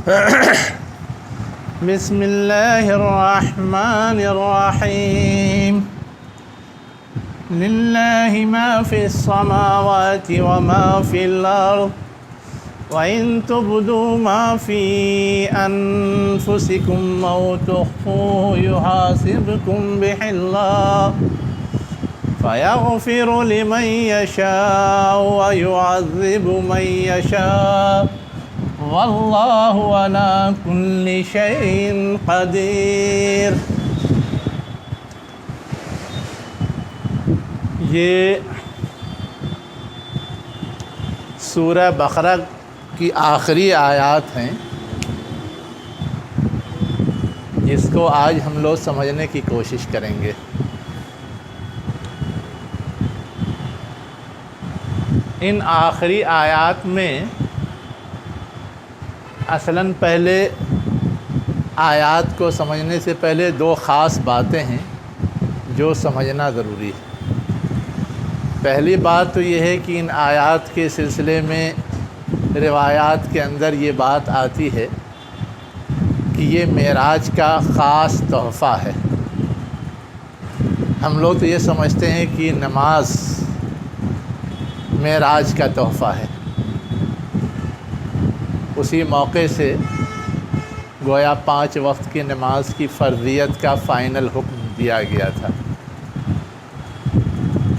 بسم اللہ الرحمن الرحیم للہ ما فی السماوات وما فی الارض وَإِن تُبْدُوا مَا فِي أَنفُسِكُمْ أَوْ تُخْفُوهُ يُحَاسِبْكُم بِهِ اللَّهُ فَيَغْفِرُ لِمَن يَشَاءُ وَيُعَذِّبُ مَن يَشَاءُ وَاللَّهُ عَلَى كُلِّ شَيْءٍ قَدِيرٌ۔ یہ سورہ بقرہ کی آخری آیات ہیں، جس کو آج ہم لوگ سمجھنے کی کوشش کریں گے۔ ان آخری آیات میں اصلاً پہلے آیات کو سمجھنے سے پہلے دو خاص باتیں ہیں جو سمجھنا ضروری ہے۔ پہلی بات تو یہ ہے کہ ان آیات کے سلسلے میں روایات کے اندر یہ بات آتی ہے کہ یہ معراج کا خاص تحفہ ہے۔ ہم لوگ تو یہ سمجھتے ہیں کہ نماز معراج کا تحفہ ہے۔ اسی موقع سے گویا 5 وقت کی نماز کی فرضیت کا فائنل حکم دیا گیا تھا۔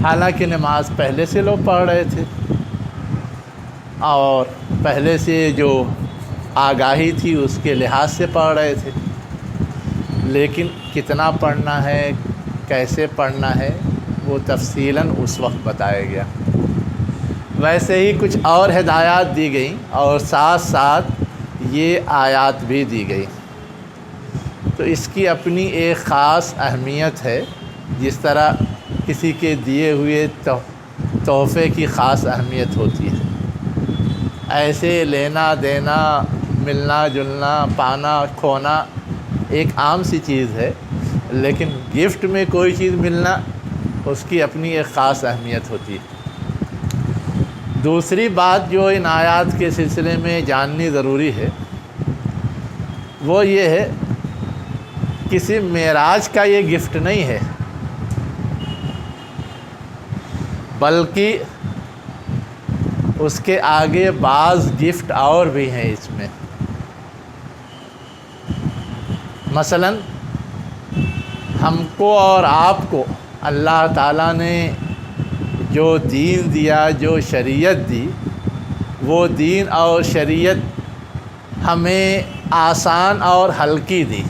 حالانکہ نماز پہلے سے لوگ پڑھ رہے تھے اور پہلے سے جو آگاہی تھی اس کے لحاظ سے پڑھ رہے تھے، لیکن کتنا پڑھنا ہے، کیسے پڑھنا ہے، وہ تفصیلاً اس وقت بتایا گیا۔ ویسے ہی کچھ اور ہدایات دی گئیں اور ساتھ ساتھ یہ آیات بھی دی گئی، تو اس کی اپنی ایک خاص اہمیت ہے، جس طرح کسی کے دیے ہوئے تحفے کی خاص اہمیت ہوتی ہے۔ ایسے لینا دینا، ملنا جلنا، پانا کھونا ایک عام سی چیز ہے، لیکن گفٹ میں کوئی چیز ملنا اس کی اپنی ایک خاص اہمیت ہوتی ہے۔ دوسری بات جو ان آیات کے سلسلے میں جاننی ضروری ہے وہ یہ ہے، کسی معراج کا یہ گفٹ نہیں ہے، بلکہ اس کے آگے بعض گفٹ اور بھی ہیں اس میں۔ مثلاً ہم کو اور آپ کو اللہ تعالیٰ نے جو دین دیا، جو شریعت دی، وہ دین اور شریعت ہمیں آسان اور ہلکی دی۔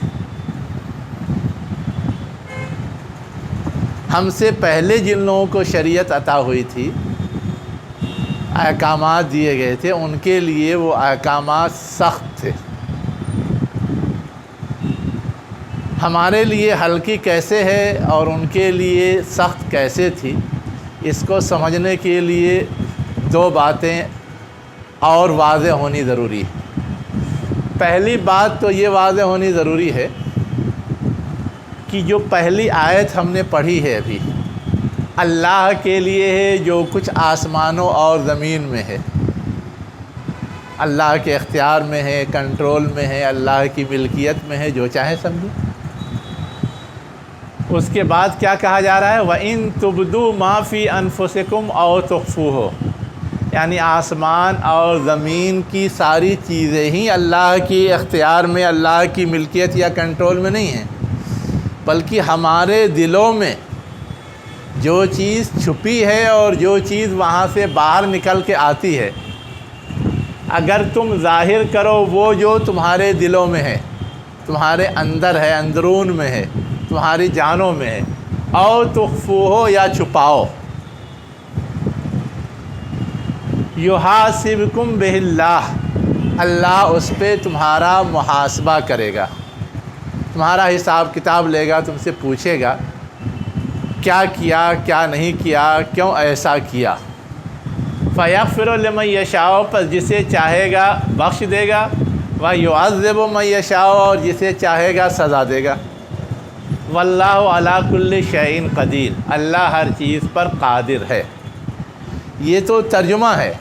ہم سے پہلے جن لوگوں کو شریعت عطا ہوئی تھی، احکامات دیے گئے تھے، ان کے لیے وہ احکامات سخت تھے۔ ہمارے لیے ہلکی کیسے ہے اور ان کے لیے سخت کیسے تھی، اس کو سمجھنے کے لیے دو باتیں اور واضح ہونی ضروری ہے۔ پہلی بات تو یہ واضح ہونی ضروری ہے کہ جو پہلی آیت ہم نے پڑھی ہے ابھی، اللہ کے لیے ہے جو کچھ آسمانوں اور زمین میں ہے، اللہ کے اختیار میں ہے، کنٹرول میں ہے، اللہ کی ملکیت میں ہے، جو چاہے سمجھو۔ اس کے بعد کیا کہا جا رہا ہے؟ وَإِن تُبْدُوا مَا فِي أَنفُسِكُمْ أَوْ تُخْفُوهُ، یعنی آسمان اور زمین کی ساری چیزیں ہی اللہ کی اختیار میں، اللہ کی ملکیت یا کنٹرول میں نہیں ہیں، بلکہ ہمارے دلوں میں جو چیز چھپی ہے اور جو چیز وہاں سے باہر نکل کے آتی ہے، اگر تم ظاہر کرو وہ جو تمہارے دلوں میں ہے، تمہارے اندر ہے، اندرون میں ہے، تمہاری جانوں میں ہے، او تخفوہ یا چھپاؤ، یحاسبکم بہ اللہ، اللہ اس پہ تمہارا محاسبہ کرے گا، تمہارا حساب کتاب لے گا، تم سے پوچھے گا کیا کیا، کیا نہیں کیا، کیوں ایسا کیا۔ فَيَغْفِرُ لِمَن يَشَاءُ، پس جسے چاہے گا بخش دے گا، وَيُعَذِّبُ مَن يَشَاءُ، اور جسے چاہے گا سزا دے گا۔ وَاللَّهُ عَلَى كُلِّ شَيْءٍ قَدِيرٌ، اللہ ہر چیز پر قادر ہے۔ یہ تو ترجمہ ہے،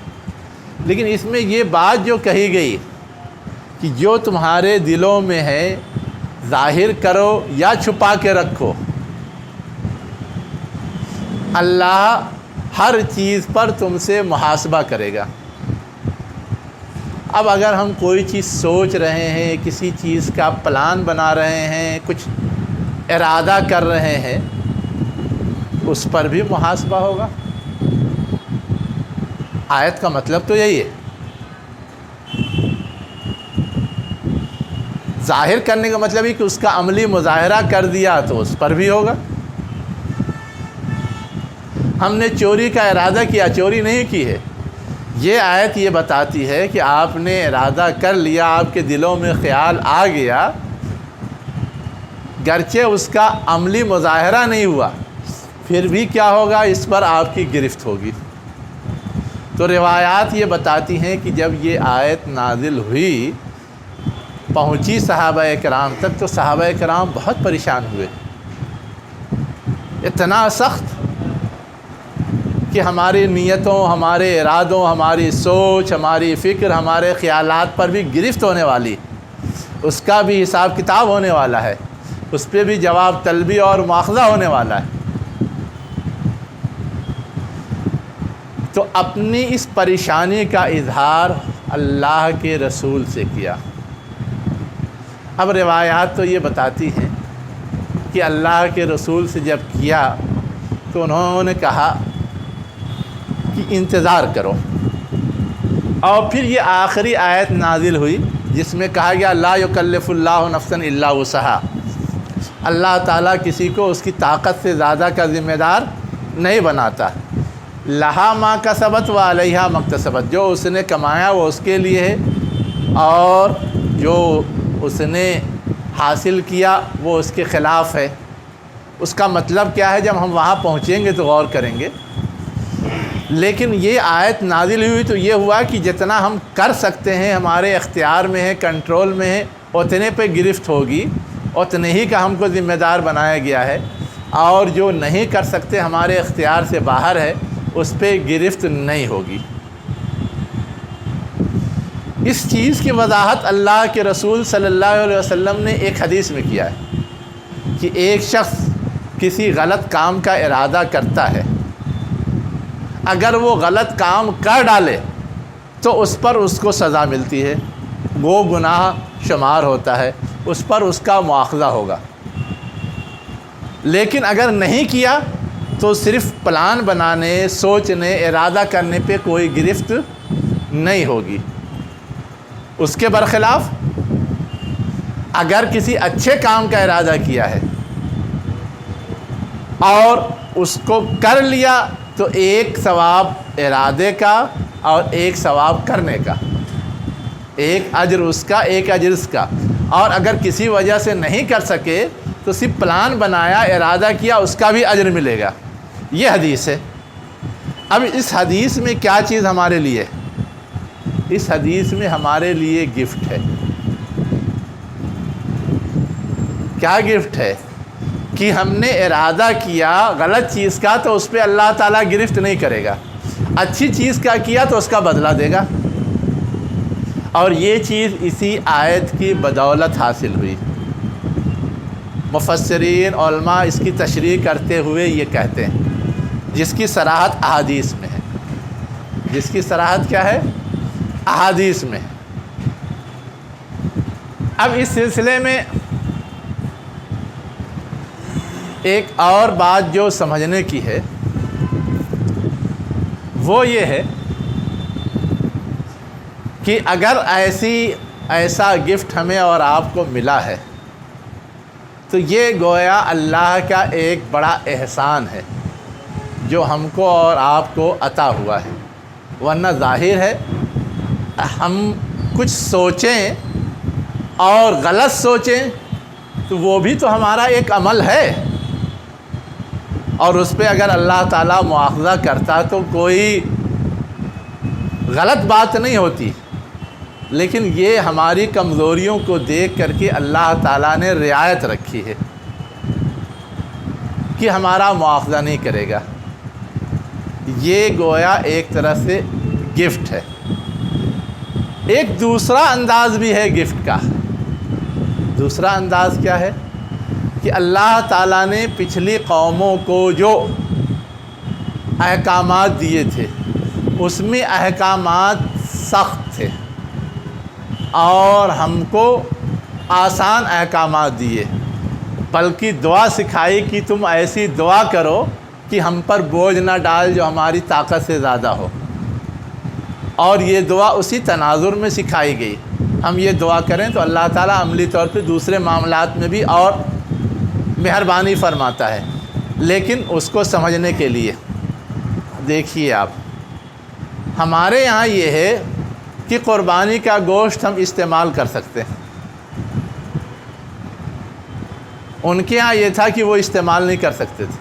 لیکن اس میں یہ بات جو کہی گئی کہ جو تمہارے دلوں میں ہے ظاہر کرو یا چھپا کے رکھو، اللہ ہر چیز پر تم سے محاسبہ کرے گا۔ اب اگر ہم کوئی چیز سوچ رہے ہیں، کسی چیز کا پلان بنا رہے ہیں، کچھ ارادہ کر رہے ہیں، اس پر بھی محاسبہ ہوگا۔ آیت کا مطلب تو یہی ہے۔ ظاہر کرنے کا مطلب ہے کہ اس کا عملی مظاہرہ کر دیا تو اس پر بھی ہوگا۔ ہم نے چوری کا ارادہ کیا، چوری نہیں کی ہے، یہ آیت یہ بتاتی ہے کہ آپ نے ارادہ کر لیا، آپ کے دلوں میں خیال آ گیا، گرچہ اس کا عملی مظاہرہ نہیں ہوا، پھر بھی کیا ہوگا، اس پر آپ کی گرفت ہوگی۔ تو روایات یہ بتاتی ہیں کہ جب یہ آیت نازل ہوئی، پہنچی صحابہ کرام تک، تو صحابہ کرام بہت پریشان ہوئے، اتنا سخت کہ ہماری نیتوں، ہمارے ارادوں، ہماری سوچ، ہماری فکر، ہمارے خیالات پر بھی گرفت ہونے والی، اس کا بھی حساب کتاب ہونے والا ہے، اس پہ بھی جواب طلبی اور مواخذہ ہونے والا ہے۔ تو اپنی اس پریشانی کا اظہار اللہ کے رسول سے کیا۔ اب روایات تو یہ بتاتی ہیں کہ اللہ کے رسول سے جب کیا تو انہوں نے کہا کہ انتظار کرو، اور پھر یہ آخری آیت نازل ہوئی جس میں کہا گیا لا یکلف اللہ نفسا الا وسعها، اللہ تعالیٰ کسی کو اس کی طاقت سے زیادہ کا ذمہ دار نہیں بناتا۔ لہا ما کسبت و علیہا ما اکتسبت، جو اس نے کمایا وہ اس کے لیے ہے، اور جو اس نے حاصل کیا وہ اس کے خلاف ہے۔ اس کا مطلب کیا ہے، جب ہم وہاں پہنچیں گے تو غور کریں گے، لیکن یہ آیت نازل ہوئی تو یہ ہوا کہ جتنا ہم کر سکتے ہیں ہمارے اختیار میں ہے، کنٹرول میں ہے، اتنے پہ گرفت ہوگی، اتنے ہی کا ہم کو ذمہ دار بنایا گیا ہے، اور جو نہیں کر سکتے، ہمارے اختیار سے باہر ہے، اس پہ گرفت نہیں ہوگی۔ اس چیز کی وضاحت اللہ کے رسول صلی اللہ علیہ وسلم نے ایک حدیث میں کیا ہے کہ ایک شخص کسی غلط کام کا ارادہ کرتا ہے، اگر وہ غلط کام کر ڈالے تو اس پر اس کو سزا ملتی ہے، وہ گناہ شمار ہوتا ہے، اس پر اس کا مواخذہ ہوگا۔ لیکن اگر نہیں کیا تو صرف پلان بنانے، سوچنے، ارادہ کرنے پہ کوئی گرفت نہیں ہوگی۔ اس کے برخلاف اگر کسی اچھے کام کا ارادہ کیا ہے اور اس کو کر لیا تو ایک ثواب ارادے کا اور ایک ثواب کرنے کا، ایک اجر اس کا، ایک اجر اس کا، اور اگر کسی وجہ سے نہیں کر سکے تو صرف پلان بنایا، ارادہ کیا، اس کا بھی اجر ملے گا۔ یہ حدیث ہے۔ اب اس حدیث میں کیا چیز ہمارے لیے؟ اس حدیث میں ہمارے لیے گفٹ ہے۔ کیا گفٹ ہے؟ کہ ہم نے ارادہ کیا غلط چیز کا تو اس پہ اللہ تعالیٰ گرفت نہیں کرے گا، اچھی چیز کا کیا تو اس کا بدلہ دے گا۔ اور یہ چیز اسی آیت کی بدولت حاصل ہوئی۔ مفسرین علماء اس کی تشریح کرتے ہوئے یہ کہتے ہیں، جس کی صراحت احادیث میں ہے۔ جس کی صراحت کیا ہے؟ احادیث میں۔ اب اس سلسلے میں ایک اور بات جو سمجھنے کی ہے وہ یہ ہے کہ اگر ایسا گفٹ ہمیں اور آپ کو ملا ہے تو یہ گویا اللہ کا ایک بڑا احسان ہے جو ہم کو اور آپ کو عطا ہوا ہے۔ ورنہ ظاہر ہے ہم کچھ سوچیں اور غلط سوچیں تو وہ بھی تو ہمارا ایک عمل ہے، اور اس پہ اگر اللہ تعالیٰ مواخذہ کرتا تو کوئی غلط بات نہیں ہوتی، لیکن یہ ہماری کمزوریوں کو دیکھ کر کے اللہ تعالیٰ نے رعایت رکھی ہے کہ ہمارا مواخذہ نہیں کرے گا۔ یہ گویا ایک طرح سے گفٹ ہے۔ ایک دوسرا انداز بھی ہے گفٹ کا. دوسرا انداز کیا ہے کہ اللہ تعالیٰ نے پچھلی قوموں کو جو احکامات دیے تھے اس میں احکامات سخت تھے اور ہم کو آسان احکامات دیے، بلکہ دعا سکھائی کہ تم ایسی دعا کرو کہ ہم پر بوجھ نہ ڈال جو ہماری طاقت سے زیادہ ہو. اور یہ دعا اسی تناظر میں سکھائی گئی. ہم یہ دعا کریں تو اللہ تعالیٰ عملی طور پہ دوسرے معاملات میں بھی اور مہربانی فرماتا ہے. لیکن اس کو سمجھنے کے لیے دیکھیے آپ، ہمارے یہاں یہ ہے کہ قربانی کا گوشت ہم استعمال کر سکتے ہیں. ان کے ہاں یہ تھا کہ وہ استعمال نہیں کر سکتے تھے.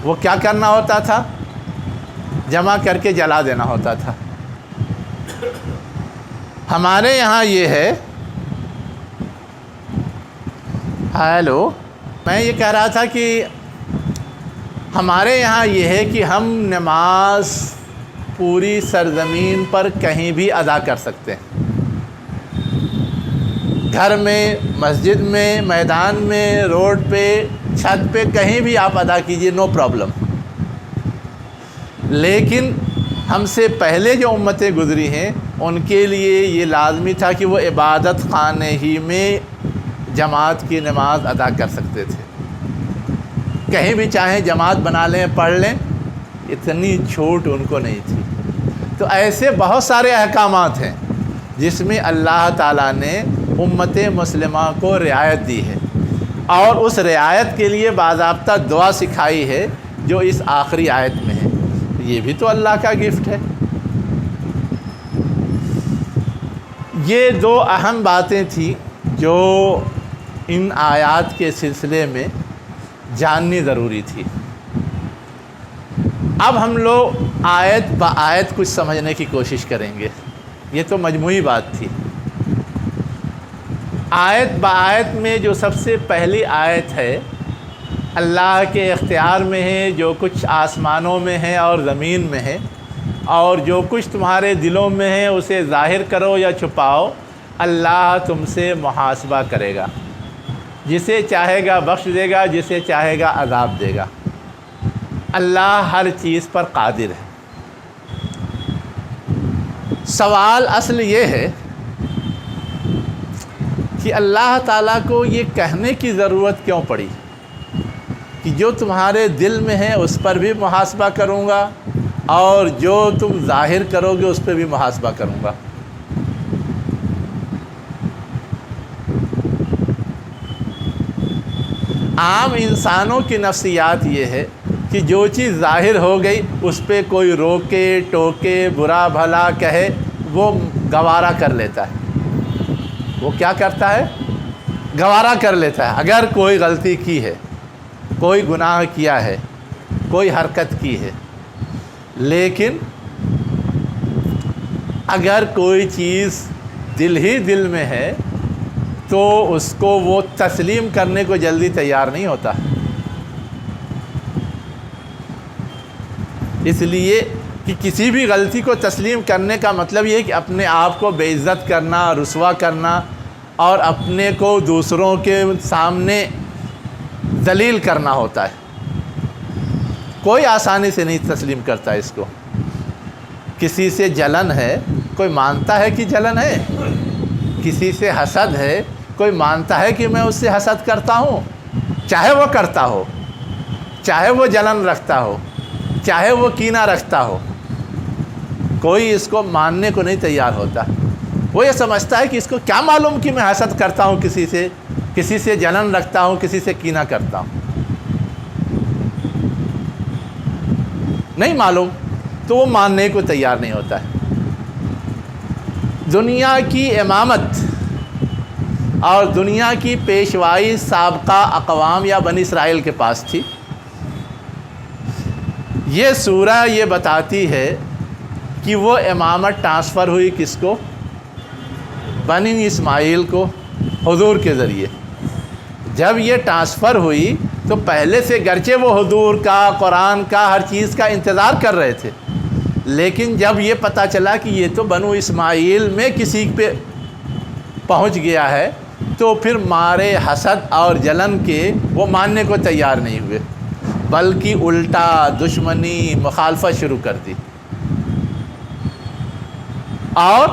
وہ کیا کرنا ہوتا تھا؟ جمع کر کے جلا دینا ہوتا تھا. ہمارے یہاں یہ ہے، ہیلو، میں یہ کہہ رہا تھا کہ ہمارے یہاں یہ ہے کہ ہم نماز پوری سرزمین پر کہیں بھی ادا کر سکتے ہیں. گھر میں، مسجد میں، میدان میں، روڈ پہ، چھت پہ، کہیں بھی آپ ادا کیجئے، نو پرابلم. لیکن ہم سے پہلے جو امتیں گزری ہیں ان کے لیے یہ لازمی تھا کہ وہ عبادت خانے ہی میں جماعت کی نماز ادا کر سکتے تھے. کہیں بھی چاہیں جماعت بنا لیں، پڑھ لیں، اتنی چھوٹ ان کو نہیں تھی. تو ایسے بہت سارے احکامات ہیں جس میں اللہ تعالیٰ نے امت مسلمہ کو رعایت دی ہے، اور اس رعایت کے لیے باضابطہ دعا سکھائی ہے جو اس آخری آیت میں ہے. یہ بھی تو اللہ کا گفٹ ہے. یہ دو اہم باتیں تھیں جو ان آیات کے سلسلے میں جاننی ضروری تھی. اب ہم لوگ آیت با آیت کچھ سمجھنے کی کوشش کریں گے. یہ تو مجموعی بات تھی. آیت با آیت میں جو سب سے پہلی آیت ہے، اللہ کے اختیار میں ہے جو کچھ آسمانوں میں ہے اور زمین میں ہے، اور جو کچھ تمہارے دلوں میں ہے اسے ظاہر کرو یا چھپاؤ، اللہ تم سے محاسبہ کرے گا. جسے چاہے گا بخش دے گا، جسے چاہے گا عذاب دے گا. اللہ ہر چیز پر قادر ہے. سوال اصل یہ ہے کہ اللہ تعالیٰ کو یہ کہنے کی ضرورت کیوں پڑی کہ جو تمہارے دل میں ہے اس پر بھی محاسبہ کروں گا، اور جو تم ظاہر کرو گے اس پہ بھی محاسبہ کروں گا. عام انسانوں کی نفسیات یہ ہے کہ جو چیز ظاہر ہو گئی اس پہ کوئی روکے ٹوکے برا بھلا کہے وہ گوارا کر لیتا ہے. وہ کیا کرتا ہے؟ گوارا کر لیتا ہے. اگر کوئی غلطی کی ہے، کوئی گناہ کیا ہے، کوئی حرکت کی ہے، لیکن اگر کوئی چیز دل ہی دل میں ہے تو اس کو وہ تسلیم کرنے کو جلدی تیار نہیں ہوتا. اس لیے کہ کسی بھی غلطی کو تسلیم کرنے کا مطلب یہ ہے کہ اپنے آپ کو بے عزت کرنا، رسوا کرنا، اور اپنے کو دوسروں کے سامنے ذلیل کرنا ہوتا ہے. کوئی آسانی سے نہیں تسلیم کرتا اس کو. کسی سے جلن ہے، کوئی مانتا ہے کہ جلن ہے. کسی سے حسد ہے، کوئی مانتا ہے کہ میں اس سے حسد کرتا ہوں، چاہے وہ کرتا ہو، چاہے وہ جلن رکھتا ہو، چاہے وہ کینہ رکھتا ہو. کوئی اس کو ماننے کو نہیں تیار ہوتا. وہ یہ سمجھتا ہے کہ اس کو کیا معلوم کہ میں حسد کرتا ہوں، کسی سے جلن رکھتا ہوں، کسی سے کینہ کرتا ہوں. نہیں معلوم تو وہ ماننے کو تیار نہیں ہوتا ہے. دنیا کی امامت اور دنیا کی پیشوائی سابقہ اقوام یا بنی اسرائیل کے پاس تھی. یہ سورہ یہ بتاتی ہے کہ وہ امامت ٹرانسفر ہوئی کس کو؟ بنی اسماعیل کو، حضور کے ذریعے. جب یہ ٹرانسفر ہوئی تو پہلے سے گرچہ وہ حضور کا، قرآن کا، ہر چیز کا انتظار کر رہے تھے، لیکن جب یہ پتہ چلا کہ یہ تو بنو اسماعیل میں کسی پہ پہنچ گیا ہے تو پھر مارے حسد اور جلن کے وہ ماننے کو تیار نہیں ہوئے، بلکہ الٹا دشمنی مخالفت شروع کر دی۔ اور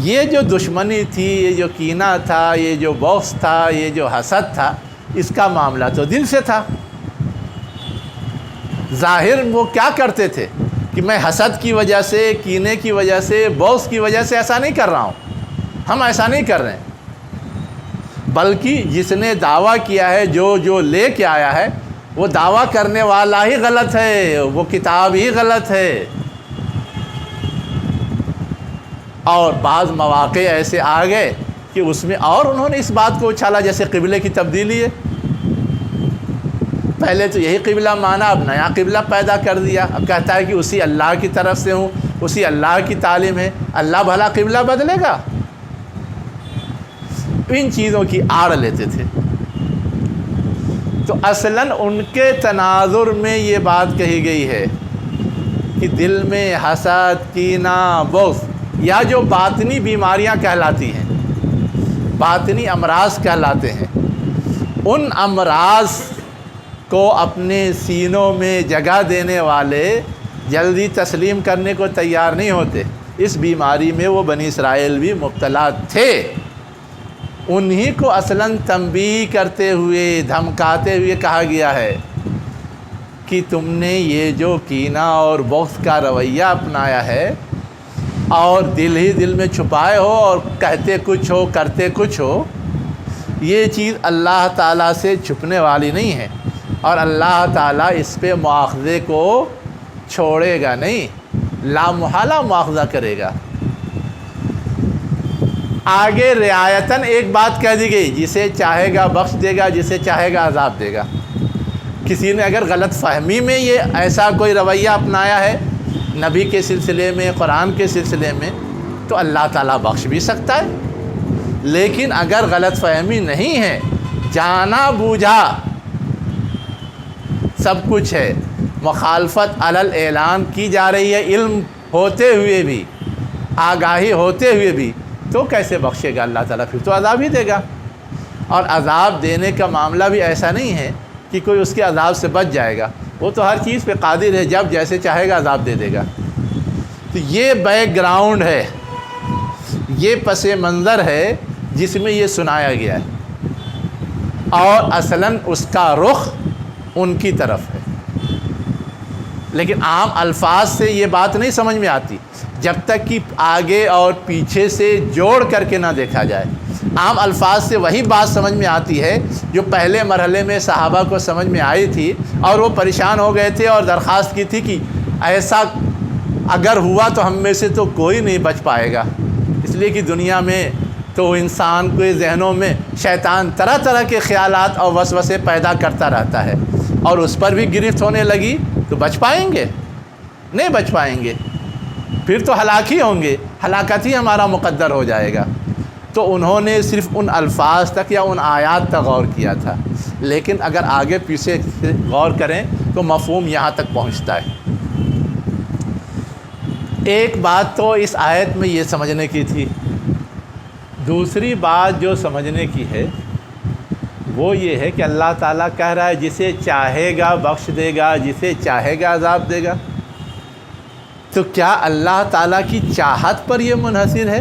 یہ جو دشمنی تھی، یہ جو کینہ تھا، یہ جو بغض تھا، یہ جو حسد تھا، اس کا معاملہ تو دل سے تھا۔ ظاہر وہ کیا کرتے تھے کہ میں حسد کی وجہ سے، کینے کی وجہ سے، بغض کی وجہ سے ایسا نہیں کر رہا ہوں، ہم ایسا نہیں کر رہے ہیں، بلکہ جس نے دعویٰ کیا ہے، جو لے کے آیا ہے، وہ دعویٰ کرنے والا ہی غلط ہے، وہ کتاب ہی غلط ہے۔ اور بعض مواقع ایسے آ گئے کہ اس میں اور انہوں نے اس بات کو اچھالا، جیسے قبلے کی تبدیلی ہے۔ پہلے تو یہی قبلہ مانا، اب نیا قبلہ پیدا کر دیا، اب کہتا ہے کہ اسی اللہ کی طرف سے ہوں، اسی اللہ کی تعلیم ہے، اللہ بھلا قبلہ بدلے گا؟ ان چیزوں کی آڑ لیتے تھے۔ تو اصلاً ان کے تناظر میں یہ بات کہی گئی ہے کہ دل میں حسد، کینہ، بغض یا جو باطنی بیماریاں کہلاتی ہیں، باطنی امراض کہلاتے ہیں، ان امراض کو اپنے سینوں میں جگہ دینے والے جلدی تسلیم کرنے کو تیار نہیں ہوتے۔ اس بیماری میں وہ بنی اسرائیل بھی مبتلا تھے۔ انہی کو اصلاً تنبیہ کرتے ہوئے، دھمکاتے ہوئے کہا گیا ہے کہ تم نے یہ جو کینہ اور بغض کا رویہ اپنایا ہے اور دل ہی دل میں چھپائے ہو اور کہتے کچھ ہو کرتے کچھ ہو، یہ چیز اللہ تعالیٰ سے چھپنے والی نہیں ہے، اور اللہ تعالیٰ اس پہ مواخذے کو چھوڑے گا نہیں، لامحالہ مواخذہ کرے گا۔ آگے رعایتاً ایک بات کہہ دی گئی، جسے چاہے گا بخش دے گا، جسے چاہے گا عذاب دے گا۔ کسی نے اگر غلط فہمی میں یہ ایسا کوئی رویہ اپنایا ہے نبی کے سلسلے میں، قرآن کے سلسلے میں، تو اللہ تعالیٰ بخش بھی سکتا ہے۔ لیکن اگر غلط فہمی نہیں ہے، جانا بوجھا سب کچھ ہے، مخالفت علل اعلان کی جا رہی ہے، علم ہوتے ہوئے بھی، آگاہی ہوتے ہوئے بھی، تو کیسے بخشے گا اللہ تعالیٰ؟ پھر تو عذاب ہی دے گا۔ اور عذاب دینے کا معاملہ بھی ایسا نہیں ہے کہ کوئی اس کے عذاب سے بچ جائے گا، وہ تو ہر چیز پہ قادر ہے، جب جیسے چاہے گا عذاب دے دے گا۔ تو یہ بیک گراؤنڈ ہے، یہ پس منظر ہے جس میں یہ سنایا گیا ہے، اور اصلاً اس کا رخ ان کی طرف ہے۔ لیکن عام الفاظ سے یہ بات نہیں سمجھ میں آتی جب تک کہ آگے اور پیچھے سے جوڑ کر کے نہ دیکھا جائے۔ عام الفاظ سے وہی بات سمجھ میں آتی ہے جو پہلے مرحلے میں صحابہ کو سمجھ میں آئی تھی، اور وہ پریشان ہو گئے تھے اور درخواست کی تھی کہ ایسا اگر ہوا تو ہم میں سے تو کوئی نہیں بچ پائے گا، اس لیے کہ دنیا میں تو انسان کے ذہنوں میں شیطان طرح طرح کے خیالات اور وسوسے پیدا کرتا رہتا ہے، اور اس پر بھی گرفت ہونے لگی تو بچ پائیں گے؟ نہیں بچ پائیں گے، پھر تو ہلاک ہی ہوں گے، ہلاکت ہی ہمارا مقدر ہو جائے گا۔ تو انہوں نے صرف ان الفاظ تک یا ان آیات تک غور کیا تھا، لیکن اگر آگے پیچھے غور کریں تو مفہوم یہاں تک پہنچتا ہے۔ ایک بات تو اس آیت میں یہ سمجھنے کی تھی، دوسری بات جو سمجھنے کی ہے وہ یہ ہے کہ اللہ تعالیٰ کہہ رہا ہے جسے چاہے گا بخش دے گا، جسے چاہے گا عذاب دے گا۔ تو کیا اللہ تعالیٰ کی چاہت پر یہ منحصر ہے؟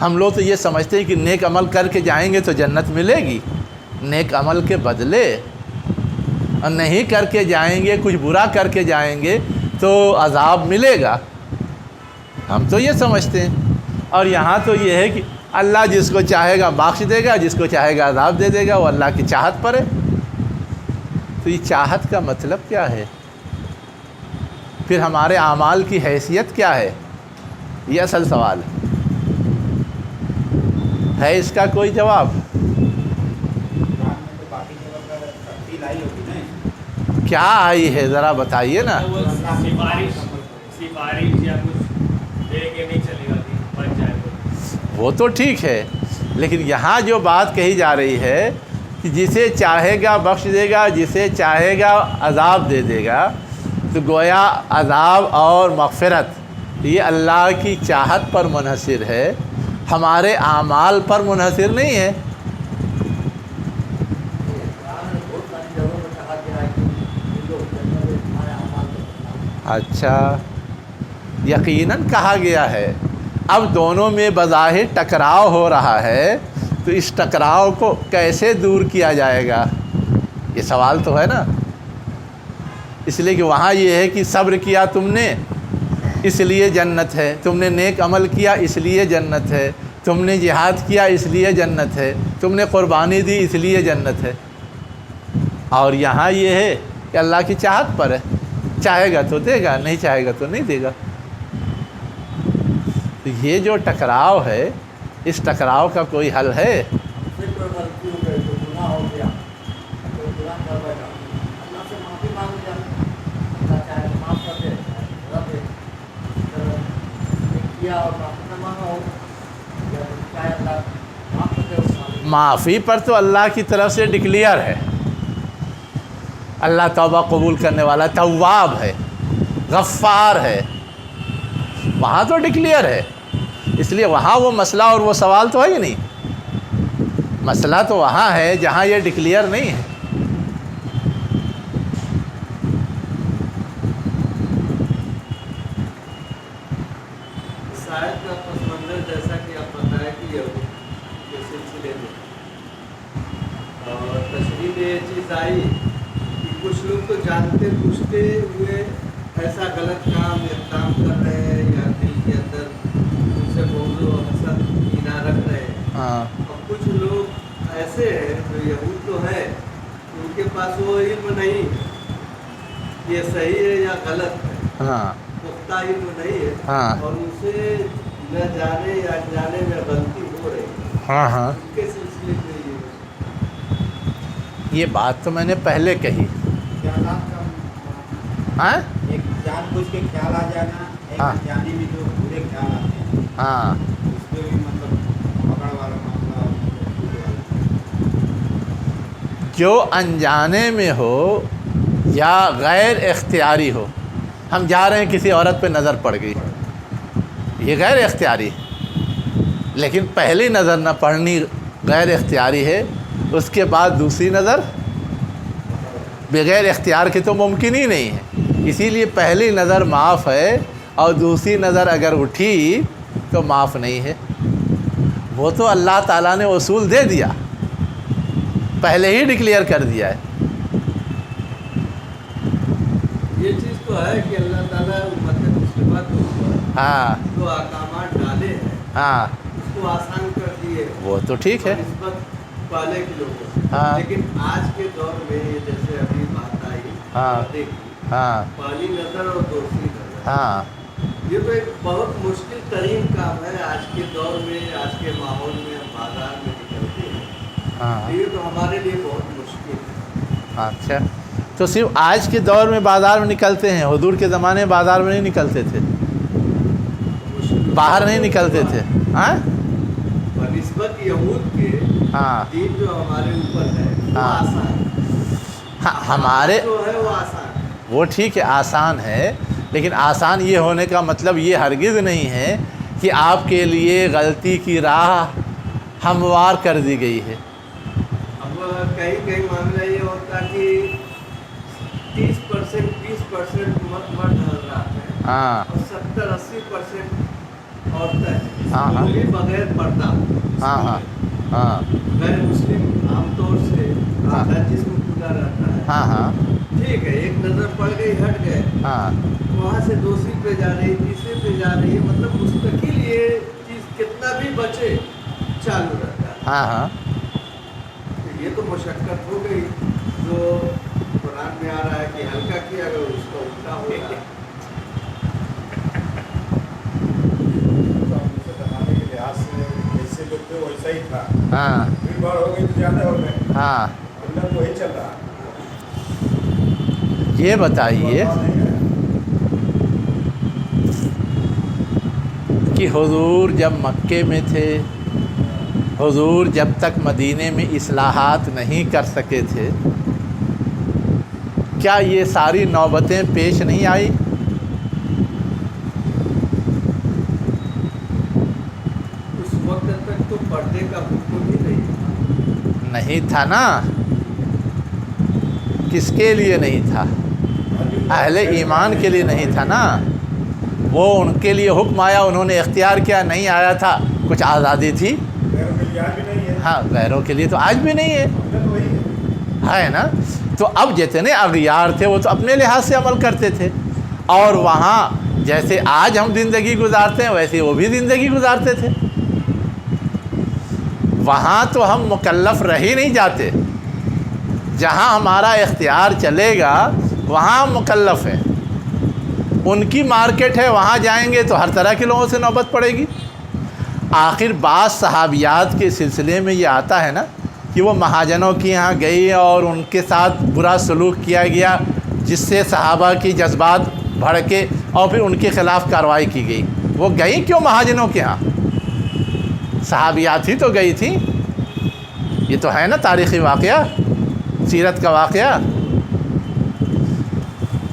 ہم لوگ تو یہ سمجھتے ہیں کہ نیک عمل کر کے جائیں گے تو جنت ملے گی، نیک عمل کے بدلے، اور نہیں کر کے جائیں گے، کچھ برا کر کے جائیں گے تو عذاب ملے گا، ہم تو یہ سمجھتے ہیں۔ اور یہاں تو یہ ہے کہ اللہ جس کو چاہے گا بخش دے گا، جس کو چاہے گا عذاب دے دے گا، وہ اللہ کی چاہت پر ہے۔ تو یہ چاہت کا مطلب کیا ہے؟ پھر ہمارے اعمال کی حیثیت کیا ہے؟ یہ اصل سوال ہے اس کا کوئی جواب؟ کیا آئی ہے ذرا بتائیے نا۔ وہ تو ٹھیک ہے، لیکن یہاں جو بات کہی جا رہی ہے کہ جسے چاہے گا بخش دے گا، جسے چاہے گا عذاب دے دے گا، تو گویا عذاب اور مغفرت یہ اللہ کی چاہت پر منحصر ہے، ہمارے اعمال پر منحصر نہیں ہے۔ اچھا، یقیناً کہا گیا ہے۔ اب دونوں میں بظاہر ٹکراؤ ہو رہا ہے، تو اس ٹکراؤ کو کیسے دور کیا جائے گا، یہ سوال تو ہے نا۔ اس لیے کہ وہاں یہ ہے کہ صبر کیا تم نے اس لیے جنت ہے، تم نے نیک عمل کیا اس لیے جنت ہے، تم نے جہاد کیا اس لیے جنت ہے، تم نے قربانی دی اس لیے جنت ہے۔ اور یہاں یہ ہے کہ اللہ کی چاہت پر ہے، چاہے گا تو دے گا، نہیں چاہے گا تو نہیں دے گا۔ تو یہ جو ٹکراؤ ہے، اس ٹکراؤ کا کوئی حل ہے؟ معافی پر تو اللہ کی طرف سے ڈکلیئر ہے، اللہ توبہ قبول کرنے والا تواب ہے، غفار ہے، وہاں تو ڈکلیئر ہے۔ اس لیے وہاں وہ مسئلہ اور وہ سوال تو ہے ہی نہیں۔ مسئلہ تو وہاں ہے جہاں یہ ڈکلیئر نہیں ہے۔ شاید کا پس منظر جیسا کہ آپ بتائیں کہ یہود کے سلسلے میں اور تشریح میں یہ چیز آئی کہ کچھ لوگ تو جانتے پوچھتے ہوئے ایسا غلط کام اقدام کر رہے ہیں یا دل کے اندر ان سے بغض و حسد کینہ رکھ رہے ہیں، اور کچھ لوگ ایسے ہیں جو یہود تو ہے ان کے پاس وہ علم نہیں یہ صحیح ہے یا غلط ہے، پختہ علم نہیں ہے، اور ان سے نہ جانے یا جانے میں غلطی ہو رہی ہے، اس کے سلسلے میں یہ بات تو میں نے پہلے کہی۔ ایک جان بوجھ کے خیال آ جانا، ایک جانے میں جو برے خیال آتے ہیں، اس میں بھی مطلب پکڑ والا معاملہ۔ جو انجانے میں ہو یا غیر اختیاری ہو، ہم جا رہے ہیں کسی عورت پہ نظر پڑ گئی، یہ غیر اختیاری، لیکن پہلی نظر نہ پڑنی غیر اختیاری ہے، اس کے بعد دوسری نظر بغیر اختیار کے تو ممکن ہی نہیں ہے۔ اسی لیے پہلی نظر معاف ہے، اور دوسری نظر اگر اٹھی تو معاف نہیں ہے۔ وہ تو اللہ تعالیٰ نے اصول دے دیا، پہلے ہی ڈکلیئر کر دیا ہے۔ یہ چیز تو ہے کہ اللہ تعالیٰ امت مسلمہ جو احکامات ڈالے ہیں اس کو آسان کر دیے، وہ تو ٹھیک ہے نسبت پہلے کے لوگوں سے، لیکن آج کے دور میں جیسے ابھی بات آئی پہلی نظر اور دوسری نظر، یہ تو ایک بہت مشکل ترین کام ہے آج کے دور میں، آج کے ماحول میں، بازار میں نکلتے ہیں، یہ تو ہمارے لیے بہت مشکل ہے۔ اچھا، تو صرف آج کے دور میں بازار میں نکلتے ہیں، حضور کے زمانے میں بازار میں نہیں نکلتے تھے، باہر نہیں نکلتے تھے۔ نسبت یہود کے دین جو ہمارے اوپر ہے وہ آسان ہے، ہمارے جو ہے وہ آسان ہے، وہ ٹھیک ہے آسان ہے، لیکن آسان یہ ہونے کا مطلب یہ ہرگز نہیں ہے کہ آپ کے لیے غلطی کی راہ ہموار کر دی گئی ہے۔ اب کئی معاملہ یہ ہوتا کہ 30% 20% مرد حضرات ہیں اور 70-80% عورتیں ہیں بغیر پردہ، غیر مسلم عام طور سے جسم کھلا رہتا ہے، ٹھیک ہے، ایک نظر پڑ گئی ہٹ گئے، وہاں سے دوسری پہ جا رہی، تیسری پہ جا رہی ہے، مطلب مستقل یہ چیز کتنا بھی بچے چالو رہتا ہے۔ یہ تو مشقت ہو گئی جو قرآن میں آ رہا ہے کہ ہلکا کیا اگر اس کا الٹا ہو گیا۔ زمانے کے لحاظ سے جیسے لوگ تھے ویسا ہی تھا، بھیڑ بھاڑ ہو گئی تو زیادہ ہو گئے، اللہ وہی چل رہا۔ یہ بتائیے کہ حضور جب مکے میں تھے، حضور جب تک مدینے میں اصلاحات نہیں کر سکے تھے، کیا یہ ساری نوبتیں پیش نہیں آئی؟ اس وقت تک تو پردے کا حکم ہی نہیں تھا نا. کس کے لیے نہیں تھا؟ اہل ایمان کے لیے نہیں تھا نا. وہ ان کے لیے حکم آیا، انہوں نے اختیار کیا. نہیں آیا تھا، کچھ آزادی تھی. ہاں، غیروں کے لیے تو آج بھی نہیں ہے نا. تو اب جتنے اغیار تھے وہ تو اپنے لحاظ سے عمل کرتے تھے، اور وہاں جیسے آج ہم زندگی گزارتے ہیں ویسے وہ بھی زندگی گزارتے تھے. وہاں تو ہم مکلف رہ ہی نہیں جاتے. جہاں ہمارا اختیار چلے گا وہاں ہم مکلف ہیں. ان کی مارکیٹ ہے، وہاں جائیں گے تو ہر طرح کے لوگوں سے نوبت پڑے گی. آخر بعض صحابیات کے سلسلے میں یہ آتا ہے نا کہ وہ مہاجنوں کے یہاں گئی اور ان کے ساتھ برا سلوک کیا گیا، جس سے صحابہ کی جذبات بھڑکے اور پھر ان کے خلاف کارروائی کی گئی. وہ گئی کیوں مہاجنوں کے ہاں؟ صحابیات ہی تو گئی تھیں. یہ تو ہے نا تاریخی واقعہ، سیرت کا واقعہ.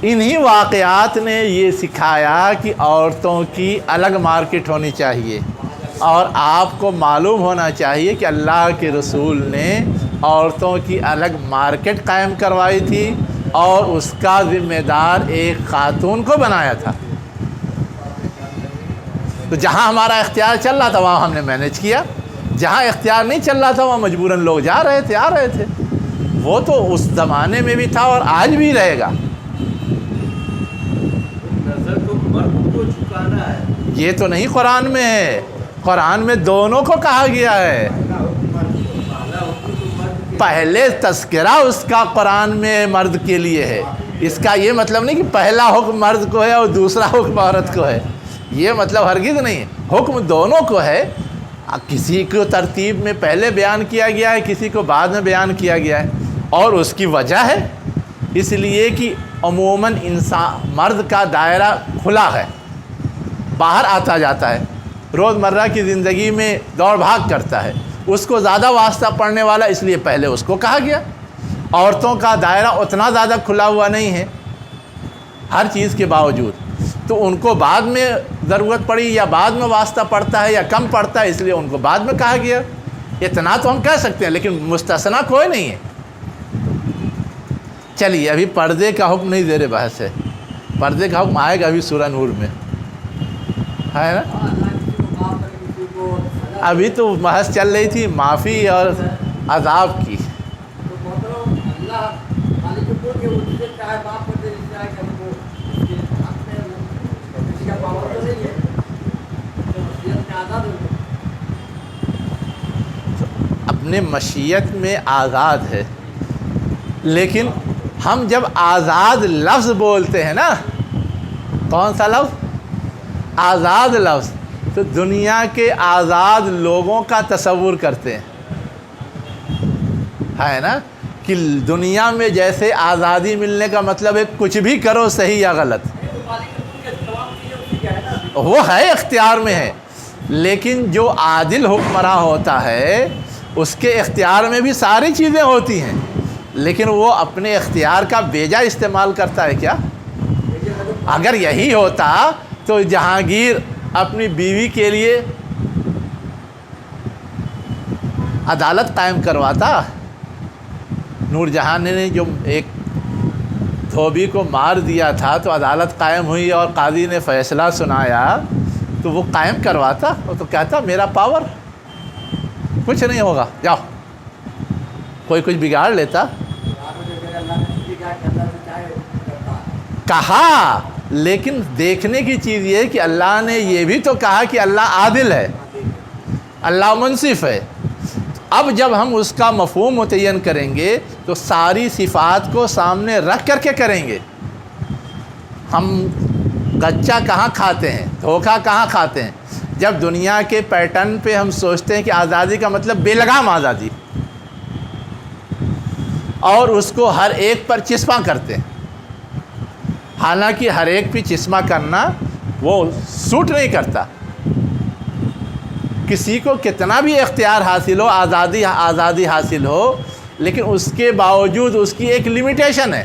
انہی واقعات نے یہ سکھایا کہ عورتوں کی الگ مارکیٹ ہونی چاہیے، اور آپ کو معلوم ہونا چاہیے کہ اللہ کے رسول نے عورتوں کی الگ مارکیٹ قائم کروائی تھی اور اس کا ذمہ دار ایک خاتون کو بنایا تھا. تو جہاں ہمارا اختیار چل رہا تھا وہاں ہم نے مینیج کیا، جہاں اختیار نہیں چل رہا تھا وہاں مجبوراً لوگ جا رہے تھے، آ رہے تھے. وہ تو اس زمانے میں بھی تھا اور آج بھی رہے گا. نظر تو مرد کو جھکانا ہے. یہ تو نہیں قرآن میں ہے. قرآن میں دونوں کو کہا گیا ہے. پہلے تذکرہ اس کا قرآن میں مرد کے لیے ہے. اس کا یہ مطلب نہیں کہ پہلا حکم مرد کو ہے اور دوسرا حکم عورت کو ہے. یہ مطلب ہرگز نہیں. حکم دونوں کو ہے. کسی کو ترتیب میں پہلے بیان کیا گیا ہے، کسی کو بعد میں بیان کیا گیا ہے، اور اس کی وجہ ہے اس لیے کہ عموماً انسان مرد کا دائرہ کھلا ہے، باہر آتا جاتا ہے، روزمرہ کی زندگی میں دوڑ بھاگ کرتا ہے. اس کو زیادہ واسطہ پڑنے والا، اس لیے پہلے اس کو کہا گیا. عورتوں کا دائرہ اتنا زیادہ کھلا ہوا نہیں ہے ہر چیز کے باوجود، تو ان کو بعد میں ضرورت پڑی یا بعد میں واسطہ پڑتا ہے یا کم پڑتا ہے، اس لیے ان کو بعد میں کہا گیا. اتنا تو ہم کہہ سکتے ہیں، لیکن مستثنا کوئی نہیں ہے. چلیے ابھی پردے کا حکم نہیں زیر بحث ہے. پردے کا حکم آئے گا ابھی سورہ نور میں، ہے نا. ابھی تو بحث چل رہی تھی معافی اور عذاب کی. اپنے مشیت میں آزاد ہے، لیکن ہم جب آزاد لفظ بولتے ہیں نا، کون سا لفظ؟ آزاد لفظ. تو دنیا کے آزاد لوگوں کا تصور کرتے ہیں، ہے نا، کہ دنیا میں جیسے آزادی ملنے کا مطلب ہے کچھ بھی کرو، صحیح یا غلط. وہ ہے اختیار میں ہے، لیکن جو عادل حکمراں ہوتا ہے اس کے اختیار میں بھی ساری چیزیں ہوتی ہیں، لیکن وہ اپنے اختیار کا بیجا استعمال کرتا ہے. کیا اگر یہی ہوتا تو جہانگیر اپنی بیوی کے لیے عدالت قائم کرواتا. نور جہاں نے جو ایک دھوبی کو مار دیا تھا تو عدالت قائم ہوئی اور قاضی نے فیصلہ سنایا تو وہ قائم کرواتا. وہ تو کہتا میرا پاور، کچھ نہیں ہوگا، جاؤ. کوئی کچھ بگاڑ لیتا. کہا، لیکن دیکھنے کی چیز یہ ہے کہ اللہ نے یہ بھی تو کہا کہ اللہ عادل ہے، اللہ منصف ہے. اب جب ہم اس کا مفہوم متعین کریں گے تو ساری صفات کو سامنے رکھ کر کے کریں گے. ہم غچہ کہاں کھاتے ہیں، دھوکہ کہاں کھاتے ہیں؟ جب دنیا کے پیٹرن پہ ہم سوچتے ہیں کہ آزادی کا مطلب بے لگام آزادی، اور اس کو ہر ایک پر چسپاں کرتے ہیں. حالانکہ ہر ایک پہ چسمہ کرنا وہ سوٹ نہیں کرتا. کسی کو کتنا بھی اختیار حاصل ہو، آزادی حاصل ہو، لیکن اس کے باوجود اس کی ایک لمیٹیشن ہے.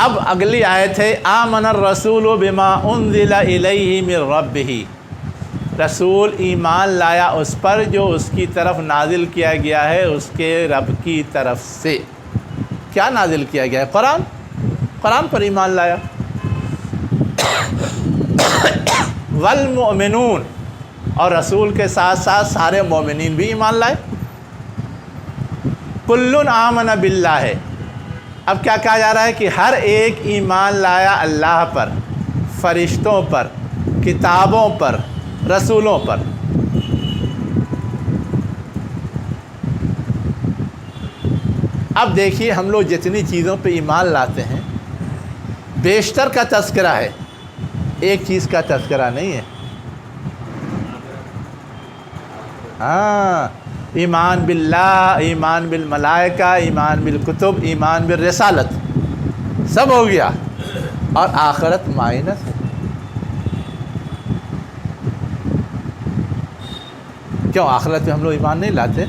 اب اگلی آیت ہے آمن الرسول بما انزل الیہ من ربہ، رسول ایمان لایا اس پر جو اس کی طرف نازل کیا گیا ہے اس کے رب کی طرف سے۔ کیا نازل کیا گیا ہے؟ قرآن، قرآن پر ایمان لایا۔ والمؤمنون، اور رسول کے ساتھ ساتھ سارے مومنین بھی ایمان لائے۔ کل آمن باللہ، اب کیا کہا جا رہا ہے کہ ہر ایک ایمان لایا اللہ پر، فرشتوں پر، کتابوں پر، رسولوں پر۔ اب دیکھیے ہم لوگ جتنی چیزوں پہ ایمان لاتے ہیں بیشتر کا تذکرہ ہے، ایک چیز کا تذکرہ نہیں ہے۔ ہاں، ایمان باللہ، ایمان بالملائکہ، ایمان بالکتب، ایمان بالرسالت، سب ہو گیا، اور آخرت مائنس ہے۔ کیوں آخرت پہ ہم لوگ ایمان نہیں لاتے؟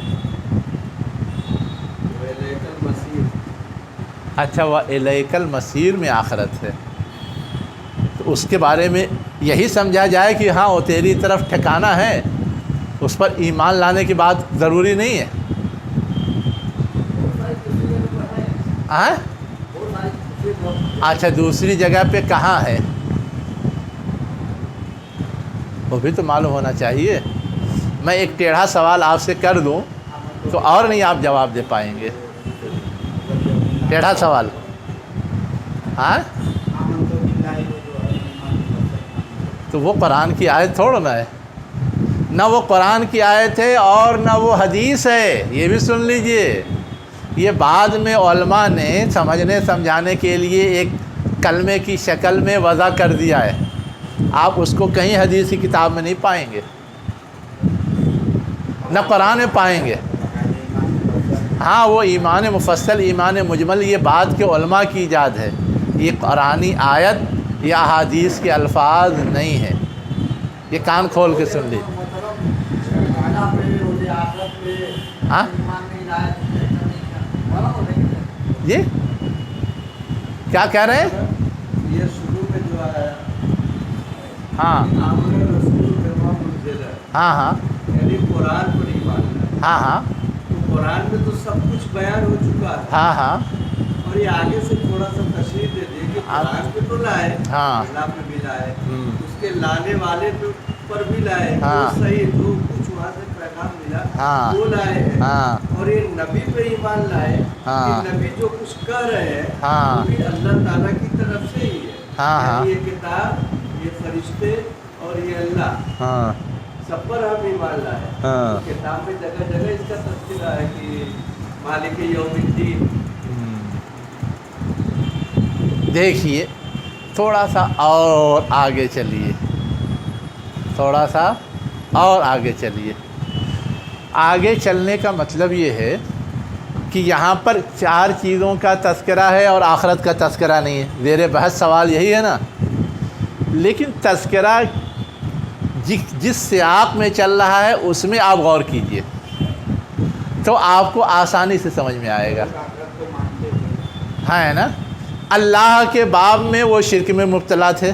اچھا، وہ الیک المصیر میں آخرت ہے، تو اس کے بارے میں یہی سمجھا جائے کہ ہاں وہ تیری طرف ٹھکانہ ہے، اس پر ایمان لانے کی بات ضروری نہیں ہے۔ اچھا، دوسری جگہ پہ کہاں ہے وہ بھی تو معلوم ہونا چاہیے۔ میں ایک ٹیڑھا سوال آپ سے کر دوں تو اور نہیں آپ جواب دے پائیں گے۔ ٹیڑھا سوال، ہاں، تو وہ قرآن کی آیت تھوڑا نا ہے، نہ وہ قرآن کی آیت ہے اور نہ وہ حدیث ہے، یہ بھی سن لیجئے۔ یہ بعد میں علماء نے سمجھنے سمجھانے کے لیے ایک کلمے کی شکل میں وضع کر دیا ہے، آپ اس کو کہیں حدیث کی کتاب میں نہیں پائیں گے، نہ قرآن میں پائیں گے۔ ہاں، وہ ایمان مفصل، ایمان مجمل، یہ بعد کے علماء کی ایجاد ہے، یہ قرآنی آیت یا احادیث کے الفاظ نہیں ہیں۔ یہ کان کھول کے سن لیجیے۔ ہاں جی، کیا کہہ رہے ہیں؟ یہ شروع میں جو آیا ہاں ہاں ہاں یعنی قرآن پر ایمان لایا، ہاں ہاں تو قرآن میں تو سب کچھ بیان ہو چکا ہے، ہاں ہاں اور یہ آگے سے تھوڑا سا تشریح دے دیں کہ قرآن پہ تو لائے، ہاں، اللہ پہ بھی لائے، اس کے لانے والے پر بھی لائے، ہاں، وہ صحیح جو کچھ وہاں سے پیغام ملا ہاں، وہ لائے ہیں، ہاں، اور یہ نبی پہ ایمان لائے ہاں، کہ نبی جو کچھ کر رہے ہیں ہاں، وہ بھی اللہ تعالیٰ کی طرف سے ہی ہے، ہاں، ہاں، یعنی یہ کتاب، یہ فرشتے اور یہ اللہ، ہاں، سب پر ہم ایمان لائے۔ ہاں، کتاب میں جگہ جگہ اس کا تذکرہ ہے کہ مالک یوم الدین۔ دیکھیے تھوڑا سا اور آگے چلیے، تھوڑا سا اور آگے چلیے۔ آگے چلنے کا مطلب یہ ہے کہ یہاں پر 4 چیزوں کا تذکرہ ہے اور آخرت کا تذکرہ نہیں ہے۔ زیر بحث سوال یہی ہے نا، لیکن تذکرہ جس سیاق میں چل رہا ہے اس میں آپ غور کیجئے تو آپ کو آسانی سے سمجھ میں آئے گا۔ ہاں، ہے نا، اللہ کے باب میں وہ شرک میں مبتلا تھے،